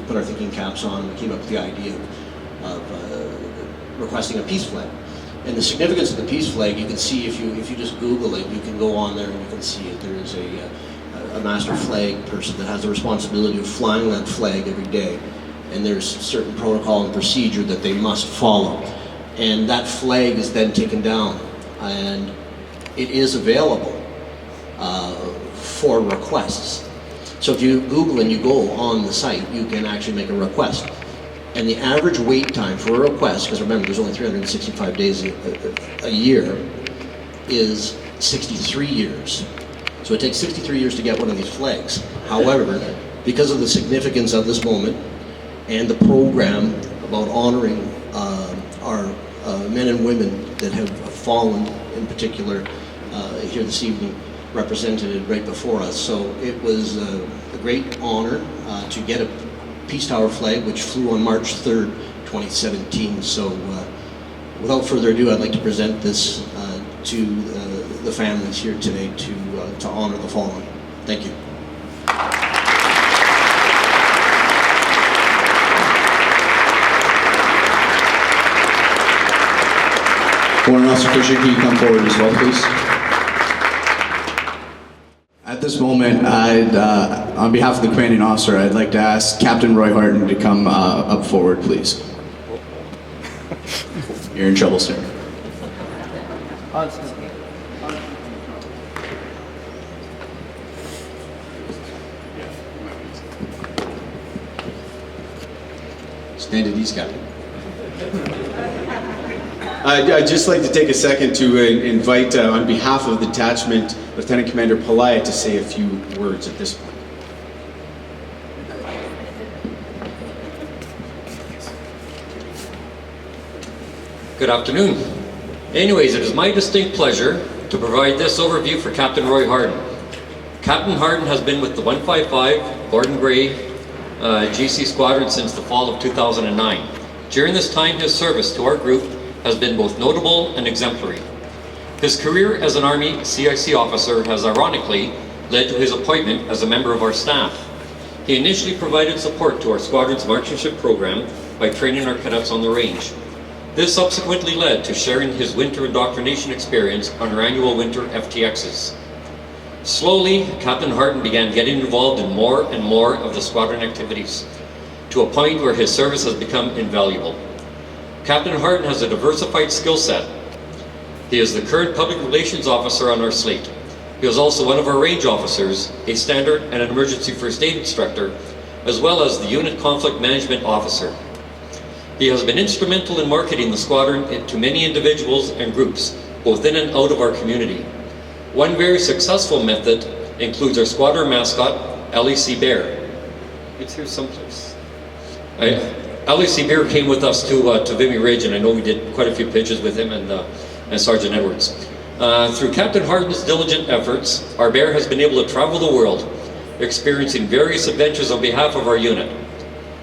put our thinking caps on, and we came up with the idea of requesting a peace flag. And the significance of the peace flag, you can see if you just Google it, you can go on there and you can see it. There is a master flag person that has the responsibility of flying that flag every day. And there's certain protocol and procedure that they must follow. And that flag is then taken down, and it is available for requests. So if you Google and you go on the site, you can actually make a request. And the average wait time for a request, because remember there's only 365 days a year, is 63 years. So it takes 63 years to get one of these flags. However, because of the significance of this moment and the program about honoring our men and women that have fallen, in particular here this evening, represented right before us. So it was a great honor to get a Peace Tower flag, which flew on March 3rd, 2017. So without further ado, I'd like to present this to the families here today to honor the fallen. Thank you. Warrant Officer Fisher, can you come forward as well, please? At this moment, on behalf of the commanding officer, I'd like to ask Captain Roy Harton to come up forward, please. You're in trouble, sir. Stand at ease, Captain. I'd just like to take a second to invite, on behalf of the detachment, Lieutenant Commander Pelayo to say a few words at this point. Good afternoon. Anyways, it is my distinct pleasure to provide this overview for Captain Roy Harden. Captain Harden has been with the 155 Borden Gray GC Squadron since the fall of 2009. During this time, his service to our group has been both notable and exemplary. His career as an Army CIC officer has ironically led to his appointment as a member of our staff. He initially provided support to our squadron's marksmanship program by training our cadets on the range. This subsequently led to sharing his winter indoctrination experience on our annual winter FTXs. Slowly, Captain Harden began getting involved in more and more of the squadron activities, to a point where his service has become invaluable. Captain Harden has a diversified skill set. He is the current public relations officer on our slate. He is also one of our range officers, a standard and an emergency first aid instructor, as well as the unit conflict management officer. He has been instrumental in marketing the squadron to many individuals and groups, both in and out of our community. One very successful method includes our squadron mascot, LEC Bear. It's here someplace. LEC Bear came with us to Vimy Ridge, and I know we did quite a few pitches with him and Sergeant Edwards. Through Captain Harden's diligent efforts, our Bear has been able to travel the world, experiencing various adventures on behalf of our unit.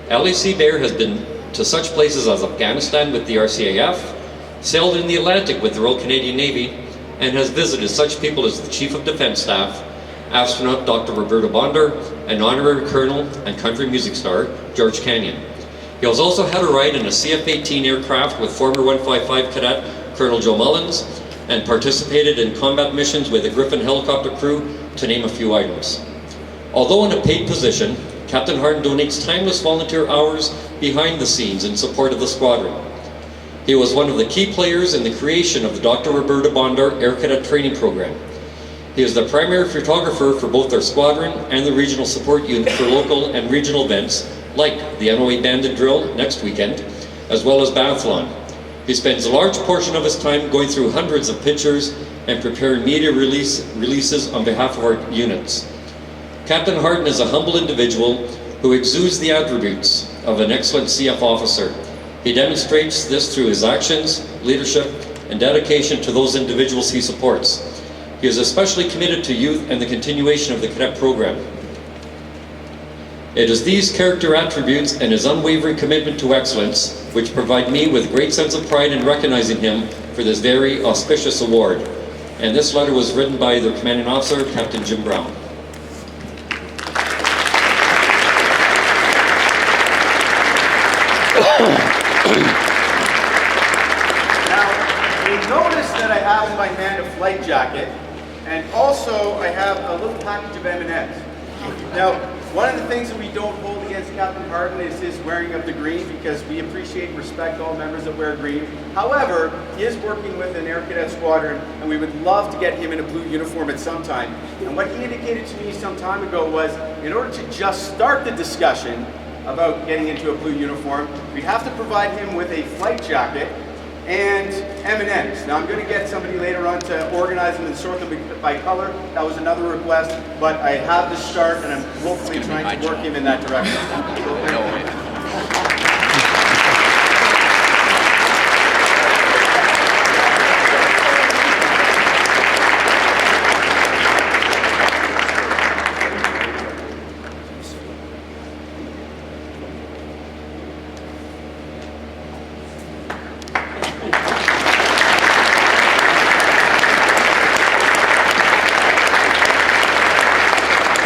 LEC Bear has been to such places as Afghanistan with the RCAF, sailed in the Atlantic with the Royal Canadian Navy, and has visited such people as the Chief of Defence Staff, astronaut Dr. Roberta Bonder, and honorary colonel and country music star George Canyon. He has also had a ride in a CF-18 aircraft with former 155 cadet Colonel Joe Mullins, and participated in combat missions with the Griffin helicopter crew, to name a few items. Although in a paid position, Captain Harden donates timeless volunteer hours behind the scenes in support of the squadron. He was one of the key players in the creation of the Dr. Roberta Bonder Air Cadet Training Program. He is the primary photographer for both our squadron and the regional support unit for local and regional events like the NOA Bandit Drill next weekend, as well as Bathlon. He spends a large portion of his time going through hundreds of pictures and preparing media releases on behalf of our units. Captain Harden is a humble individual who exudes the attributes of an excellent CF officer. He demonstrates this through his actions, leadership, and dedication to those individuals he supports. He is especially committed to youth and the continuation of the cadet program. It is these character attributes and his unwavering commitment to excellence which provide me with a great sense of pride in recognizing him for this very auspicious award. And this letter was written by the commanding officer, Captain Jim Brown. Now, you'll notice that I have in my hand a flight jacket, and also I have a little package of M&Ms. Now, one of the things that we don't hold against Captain Harden is his wearing of the green, because we appreciate and respect all members that wear green. However, he is working with an Air Cadet Squadron, and we would love to get him in a blue uniform at some time. And what he indicated to me some time ago was, in order to just start the discussion about getting into a blue uniform, we'd have to provide him with a flight jacket and M&Ms. Now I'm going to get somebody later on to organize them and sort them by color. That was another request, but I have to start, and I'm hopefully trying to work him in that direction.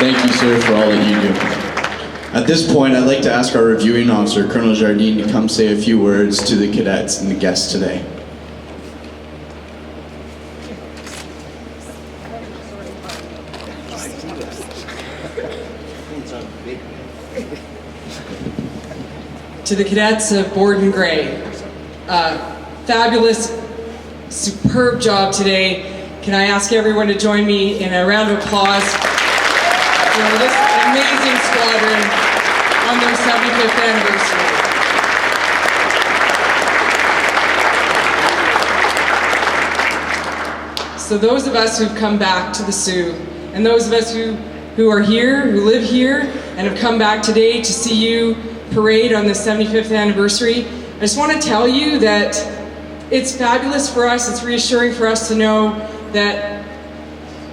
Thank you, sir, for all that you do. At this point, I'd like to ask our reviewing officer, Colonel Jardine, to come say a few words to the cadets and the guests today. To the cadets of Borden Gray, fabulous, superb job today. Can I ask everyone to join me in a round of applause for this amazing squadron on their 75th anniversary. So those of us who've come back to the Sioux, and those of us who are here, who live here, and have come back today to see you parade on the 75th anniversary, I just want to tell you that it's fabulous for us, it's reassuring for us to know that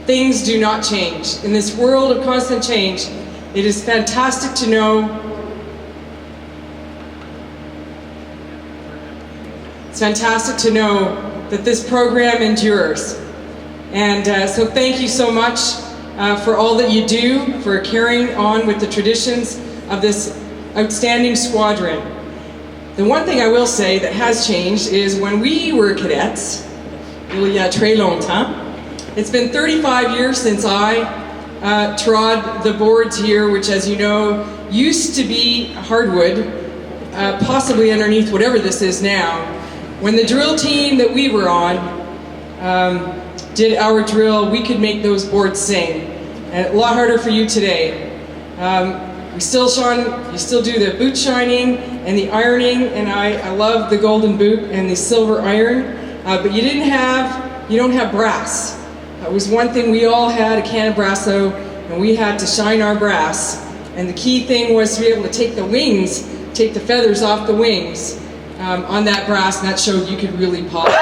things do not change. In this world of constant change, it is fantastic to know that this program endures. And so thank you so much for all that you do, for carrying on with the traditions of this outstanding squadron. The one thing I will say that has changed is when we were cadets, il y a très longtemps, it's been 35 years since I trod the boards here, which, as you know, used to be hardwood, possibly underneath whatever this is now. When the drill team that we were on did our drill, we could make those boards sing. And a lot harder for you today. You still do the boot shining and the ironing, and I love the golden boot and the silver iron, but you don't have brass. That was one thing we all had, a can of brass though, and we had to shine our brass. And the key thing was to be able to take the feathers off the wings on that brass, and that showed you could really polish.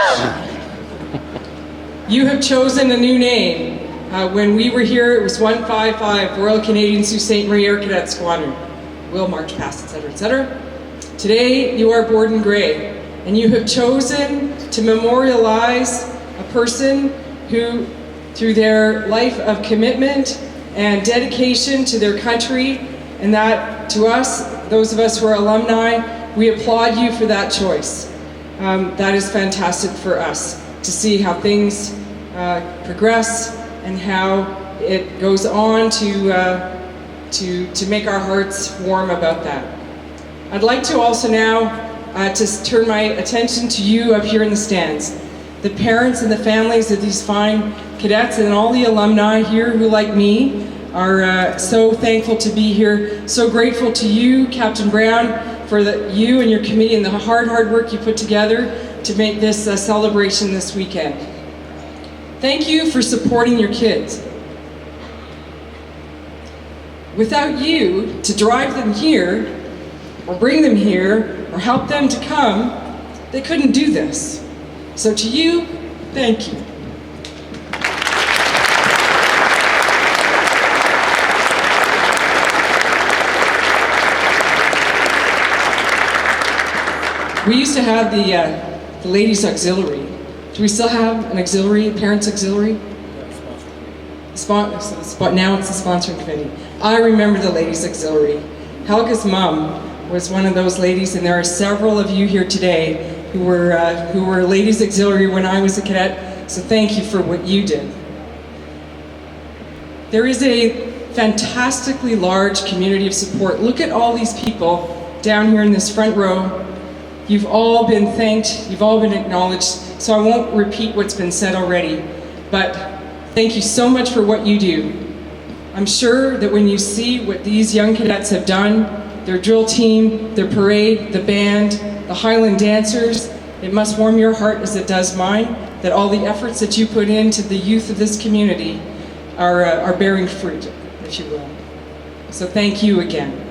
You have chosen a new name. When we were here, it was 155 Royal Canadian Sault Ste. Marie Air Cadet Squadron. We'll march past, etc., etc. Today, you are Borden Gray, and you have chosen to memorialize a person who, through their life of commitment and dedication to their country, and that to us, those of us who are alumni, we applaud you for that choice. That is fantastic for us to see how things progress and how it goes on to make our hearts warm about that. I'd like to also now to turn my attention to you up here in the stands, the parents and the families of these fine cadets and all the alumni here who, like me, are so thankful to be here, so grateful to you, Captain Brown, for you and your committee and the hard work you put together to make this celebration this weekend. Thank you for supporting your kids. Without you to drive them here, or bring them here, or help them to come, they couldn't do this. So to you, thank you. We used to have the ladies' auxiliary. Do we still have an auxiliary, parents' auxiliary? Now it's the sponsoring committee. I remember the ladies' auxiliary. Helga's mom was one of those ladies, and there are several of you here today who were ladies' auxiliary when I was a cadet, so thank you for what you did. There is a fantastically large community of support. Look at all these people down here in this front row. You've all been thanked, you've all been acknowledged, so I won't repeat what's been said already, but thank you so much for what you do. I'm sure that when you see what these young cadets have done, their drill team, their parade, the band, the highland dancers, it must warm your heart as it does mine, that all the efforts that you put into the youth of this community are bearing fruit, if you will. So thank you again.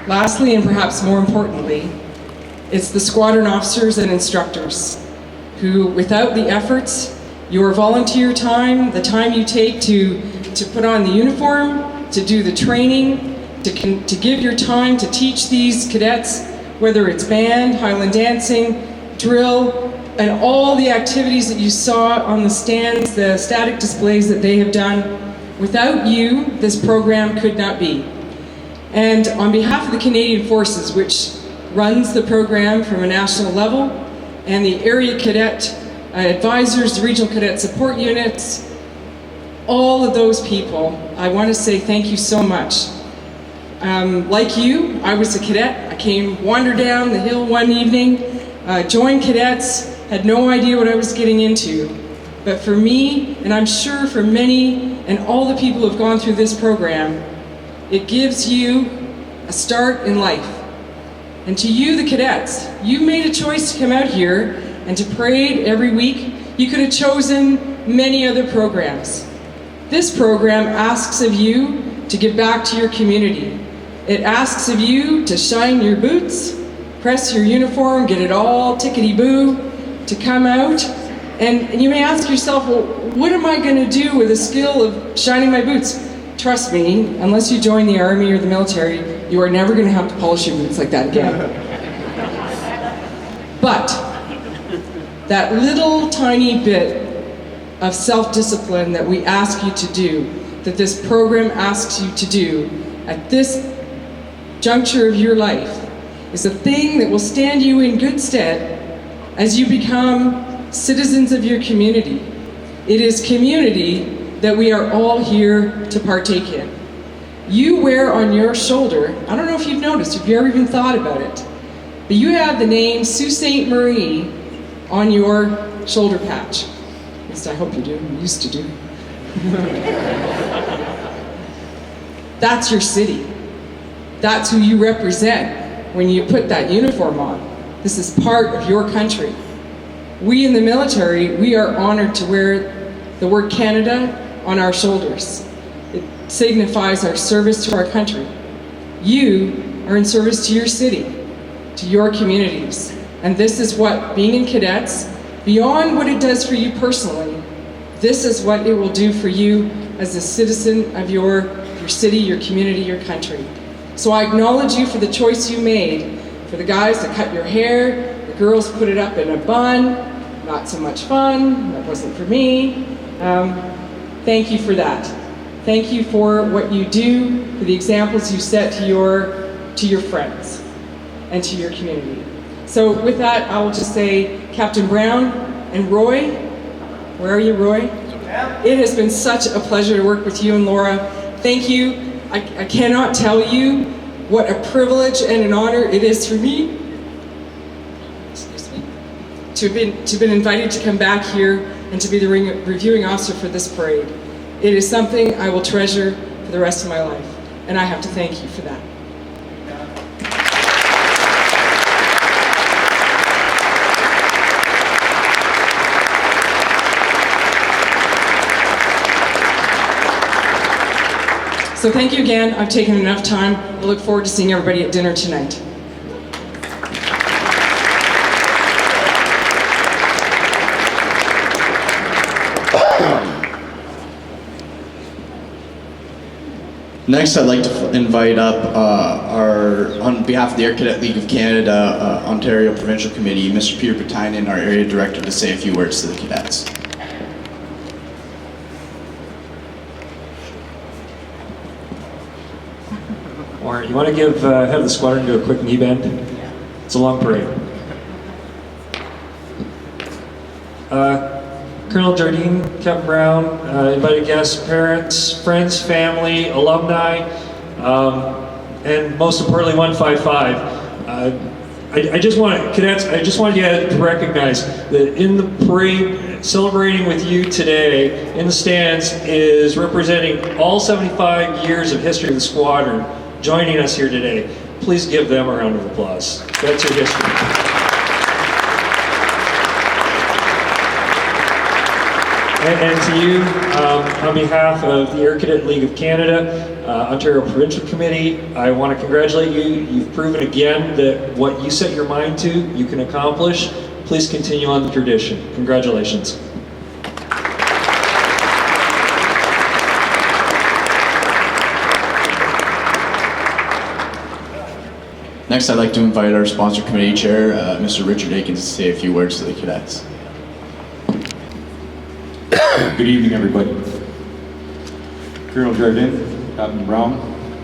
Lastly, and perhaps more importantly, it's the squadron officers and instructors who, without the efforts, your volunteer time, the time you take to put on the uniform, to do the training, to give your time to teach these cadets whether it's band, highland dancing, drill, and all the activities that you saw on the stands, the static displays that they have done. Without you, this program could not be. And on behalf of the Canadian Forces, which runs the program from a national level, and the area cadet advisors, the regional cadet support units, all of those people, I want to say thank you so much. Like you, I was a cadet. I wandered down the hill one evening, joined cadets, had no idea what I was getting into. But for me, and I'm sure for many and all the people who have gone through this program, it gives you a start in life. And to you, the cadets, you made a choice to come out here and to parade every week. You could have chosen many other programs. This program asks of you to give back to your community. It asks of you to shine your boots, press your uniform, get it all tickety-boo, to come out. And you may ask yourself, well, what am I going to do with the skill of shining my boots? Trust me, unless you join the army or the military, you are never going to have to polish your boots like that again. But that little tiny bit of self-discipline that we ask you to do, that this program asks you to do at this juncture of your life, is a thing that will stand you in good stead as you become citizens of your community. It is community that we are all here to partake in. You wear on your shoulder, I don't know if you've noticed, if you ever even thought about it, but you have the name Sault Ste. Marie on your shoulder patch. At least I hope you do, you used to do. That's your city. That's who you represent when you put that uniform on. This is part of your country. We in the military, we are honored to wear the word Canada on our shoulders. It signifies our service to our country. You are in service to your city, to your communities. And this is what being in cadets, beyond what it does for you personally, this is what it will do for you as a citizen of your city, your community, your country. So I acknowledge you for the choice you made, for the guys that cut your hair, the girls put it up in a bun, not so much fun, that wasn't for me. Thank you for that. Thank you for what you do, for the examples you set to your friends and to your community. So with that, I will just say, Captain Brown and Roy, where are you, Roy? It has been such a pleasure to work with you and Laura. Thank you. I cannot tell you what a privilege and an honor it is for me to have been invited to come back here and to be the reviewing officer for this parade. It is something I will treasure for the rest of my life, and I have to thank you for that. So thank you again. I've taken enough time. I look forward to seeing everybody at dinner tonight. Next, I'd like to invite up on behalf of the Air Cadet League of Canada, Ontario Provincial Committee, Mr. Peter Patainen, our area director, to say a few words to the cadets. Warren, you want to give head of the squadron do a quick knee bend? It's a long parade. Colonel Jardine, Captain Brown, invited guests, parents, friends, family, alumni, and most importantly, 155. Cadets, I just want you to recognize that in the parade, celebrating with you today in the stands is representing all 75 years of history of the squadron joining us here today. Please give them a round of applause. That's your history. And to you, on behalf of the Air Cadet League of Canada, Ontario Provincial Committee, I want to congratulate you. You've proven again that what you set your mind to, you can accomplish. Please continue on the tradition. Congratulations. Next, I'd like to invite our sponsor committee chair, Mr. Richard Akins, to say a few words to the cadets. Good evening, everybody. Colonel Jardin, Captain Brown,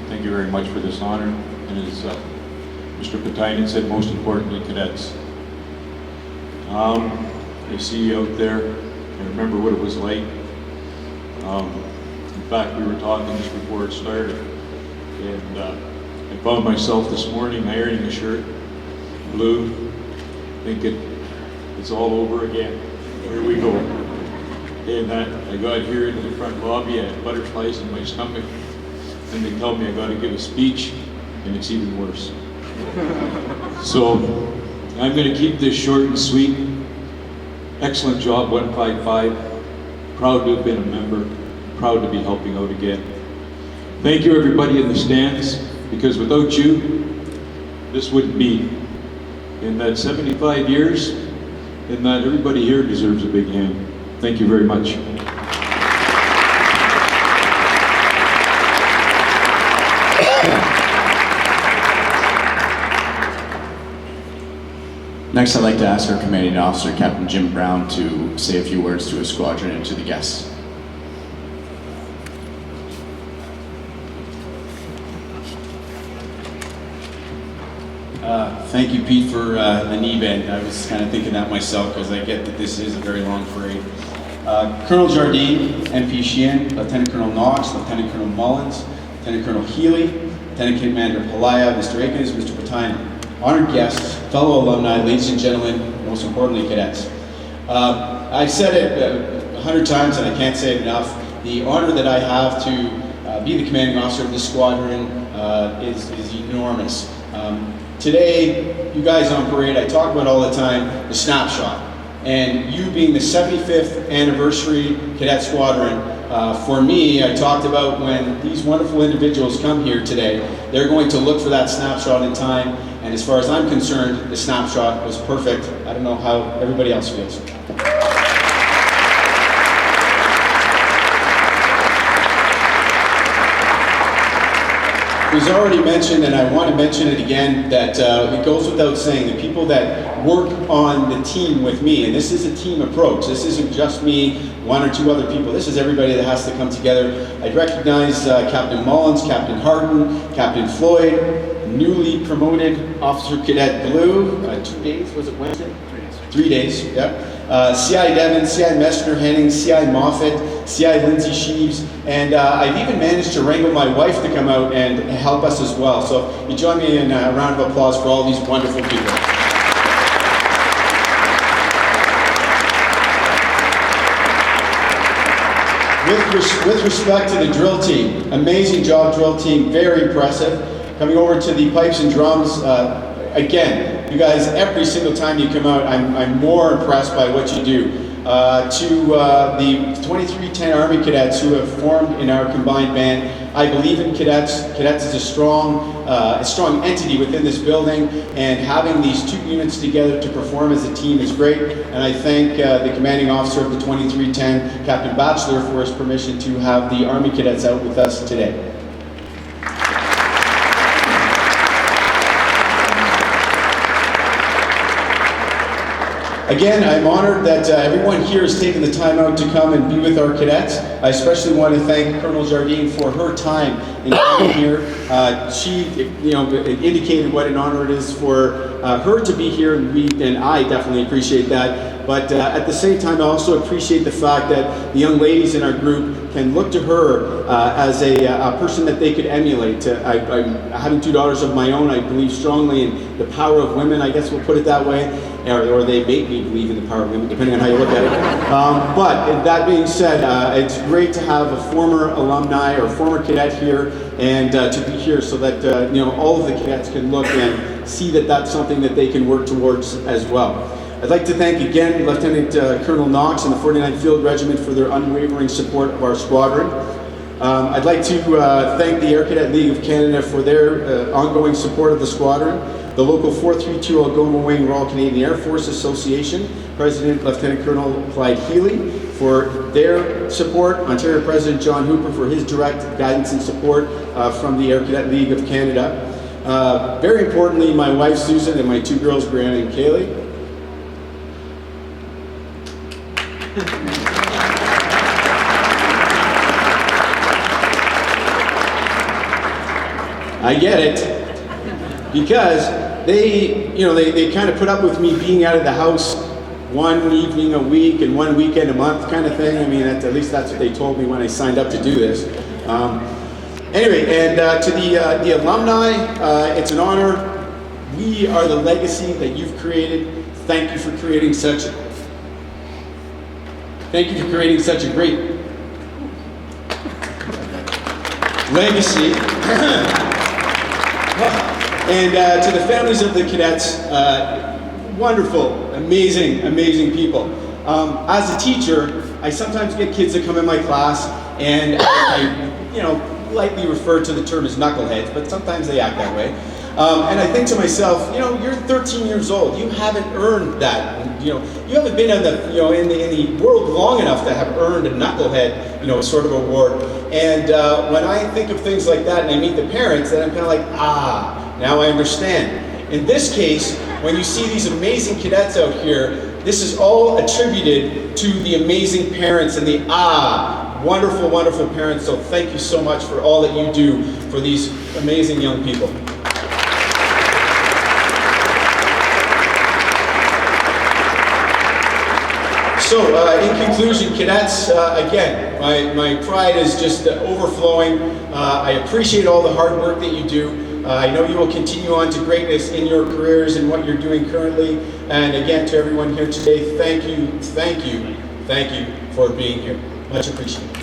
thank you very much for this honor. And as Mr. Patainen said, most importantly, cadets. I see you out there. I remember what it was like. In fact, we were talking just before it started. And I found myself this morning ironing a shirt, blue, thinking it's all over again. Here we go. And I got here into the front lobby, I had butterflies in my stomach, and they tell me I got to give a speech, and it's even worse. So I'm going to keep this short and sweet. Excellent job, 155. Proud to have been a member. Proud to be helping out again. Thank you, everybody in the stands, because without you, this wouldn't be. In that 75 years, in that everybody here deserves a big hand. Thank you very much. Next, I'd like to ask our commanding officer, Captain Jim Brown, to say a few words to his squadron and to the guests. Thank you, Pete, for the knee bend. I was kind of thinking that myself because I get that this is a very long parade. Colonel Jardine, MP Sheehan, Lieutenant Colonel Knox, Lieutenant Colonel Mullins, Lieutenant Colonel Healy, Lieutenant Commander Palaya, Mr. Akins, Mr. Patainen, honored guests, fellow alumni, ladies and gentlemen, most importantly, cadets. I've said it 100 times and I can't say it enough. The honor that I have to be the commanding officer of this squadron is enormous. Today, you guys on parade, I talk about all the time, the snapshot. And you being the 75th anniversary cadet squadron, for me, I talked about when these wonderful individuals come here today, they're going to look for that snapshot in time. And as far as I'm concerned, the snapshot was perfect. I don't know how everybody else feels. It was already mentioned, and I want to mention it again, that it goes without saying, the people that work on the team with me, and this is a team approach, this isn't just me, one or two other people, this is everybody that has to come together. I'd recognize Captain Mullins, Captain Harden, Captain Floyd, newly promoted Officer Cadet Blue, 2 days, was it Wednesday? 3 days, yeah. CI Devon, CI Messner Henning, CI Moffat, CI Lindsay Sheaves, and I've even managed to wrangle my wife to come out and help us as well. So you join me in a round of applause for all these wonderful people. With respect to the drill team, amazing job drill team, very impressive. Coming over to the pipes and drums, again, you guys, every single time you come out, I'm more impressed by what you do. To the 2310 Army cadets who have formed in our combined band, I believe in cadets. Cadets is a strong entity within this building, and having these two units together to perform as a team is great. And I thank the commanding officer of the 2310, Captain Batchelor, for his permission to have the Army cadets out with us today. Again, I'm honored that everyone here has taken the time out to come and be with our cadets. I especially want to thank Colonel Jardine for her time in coming here. She, indicated what an honor it is for her to be here, and I definitely appreciate that. But at the same time, I also appreciate the fact that the young ladies in our group can look to her as a person that they could emulate. I'm having two daughters of my own. I believe strongly in the power of women, I guess we'll put it that way. Or they make me believe in the power of women, depending on how you look at it. But that being said, it's great to have a former alumni or former cadet here, and to be here so that all of the cadets can look and see that that's something that they can work towards as well. I'd like to thank again Lieutenant Colonel Knox and the 49th Field Regiment for their unwavering support of our squadron. I'd like to thank the Air Cadet League of Canada for their ongoing support of the squadron. The local 432 Algoma Wing Royal Canadian Air Force Association, President Lieutenant Colonel Clyde Healy for their support, Ontario President John Hooper for his direct guidance and support from the Air Cadet League of Canada. Very importantly, my wife Susan and my two girls, Brianna and Kaylee. I get it, because they kind of put up with me being out of the house one evening a week and one weekend a month kind of thing. I mean, at least that's what they told me when I signed up to do this. Anyway, and to the alumni, it's an honor. We are the legacy that you've created. Thank you for creating such a great legacy. And to the families of the cadets, wonderful, amazing people. As a teacher, I sometimes get kids that come in my class, and I lightly refer to the term as knuckleheads, but sometimes they act that way. And I think to myself, you're 13 years old. You haven't earned that. You haven't been in the in the world long enough to have earned a knucklehead sort of award. And when I think of things like that, and I meet the parents, then I'm kind of like, now I understand. In this case, when you see these amazing cadets out here, this is all attributed to the amazing parents and the wonderful parents. So thank you so much for all that you do for these amazing young people. So, in conclusion, cadets, again, my pride is just overflowing. I appreciate all the hard work that you do. I know you will continue on to greatness in your careers and what you're doing currently. And again, to everyone here today, thank you for being here. Much appreciated.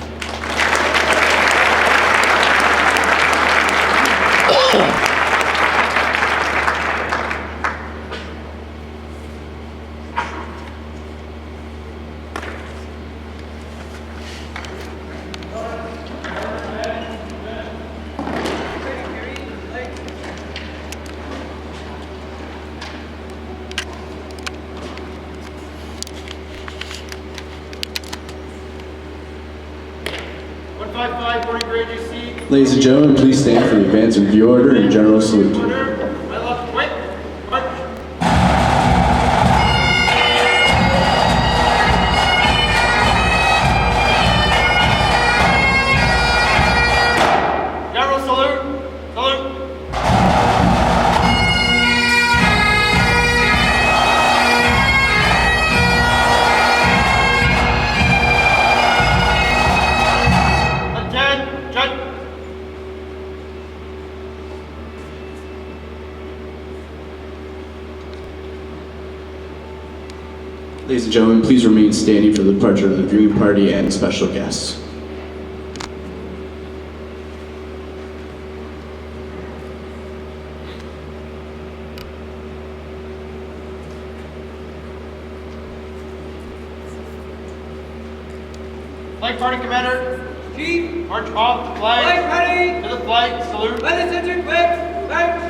Ladies and gentlemen, please stand for the advance review order and general salute. Ladies and gentlemen, please remain standing for the departure of the Dream Party and special guests. Flag party commander, Chief, march off the flag. Flag ready. To the flag, salute. Let us enter flag. Flag.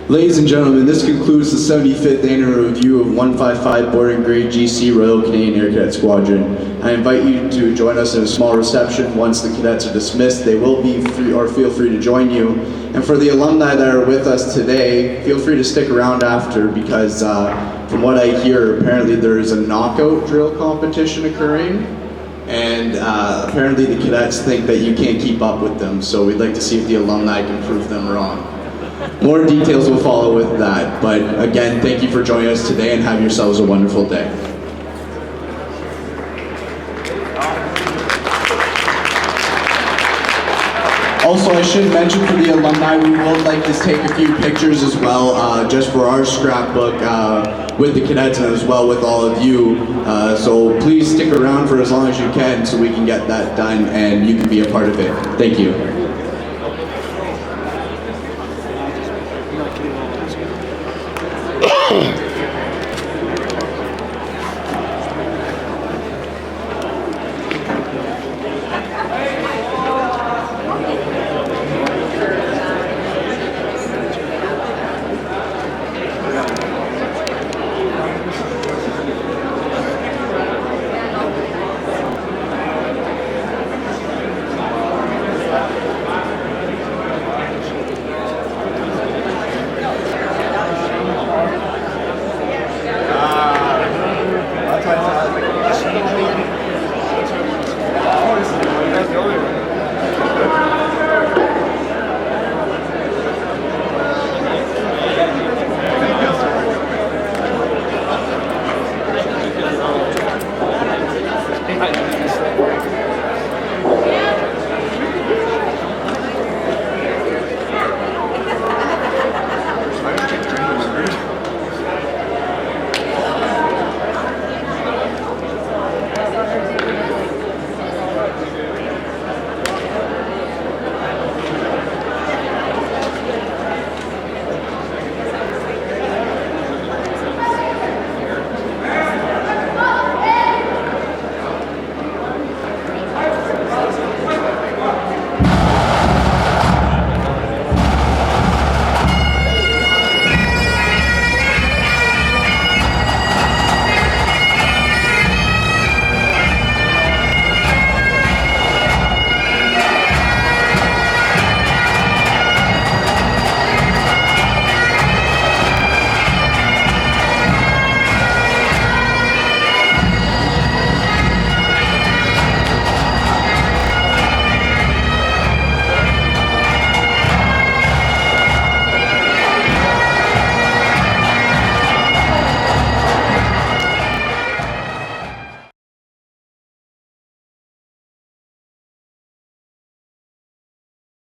Ladies and gentlemen, this concludes the 75th annual review of 155 Borden Grade GC Royal Canadian Air Cadet Squadron. I invite you to join us in a small reception once the cadets are dismissed. They will be free, or feel free to join you. And for the alumni that are with us today, feel free to stick around after, because from what I hear, apparently there is a knockout drill competition occurring. And apparently the cadets think that you can't keep up with them, so we'd like to see if the alumni can prove them wrong. More details will follow with that, but again, thank you for joining us today and have yourselves a wonderful day. 155 Borden Grade GC Royal Canadian Air Cadet Squadron. I invite you to join us in a small reception once the cadets are dismissed. They will be free, or feel free to join you. And for the alumni that are with us today, feel free to stick around after, because from what I hear, apparently there is a knockout drill competition occurring. And apparently the cadets think that you can't keep up with them, so we'd like to see if the alumni can prove them wrong. More details will follow with that, but again, thank you for joining us today and have yourselves a wonderful day. Also, I should mention for the alumni, we would like to take a few pictures as well, just for our scrapbook with the cadets and as well with all of you. So please stick around for as long as you can so we can get that done and you can be a part of it. Thank you.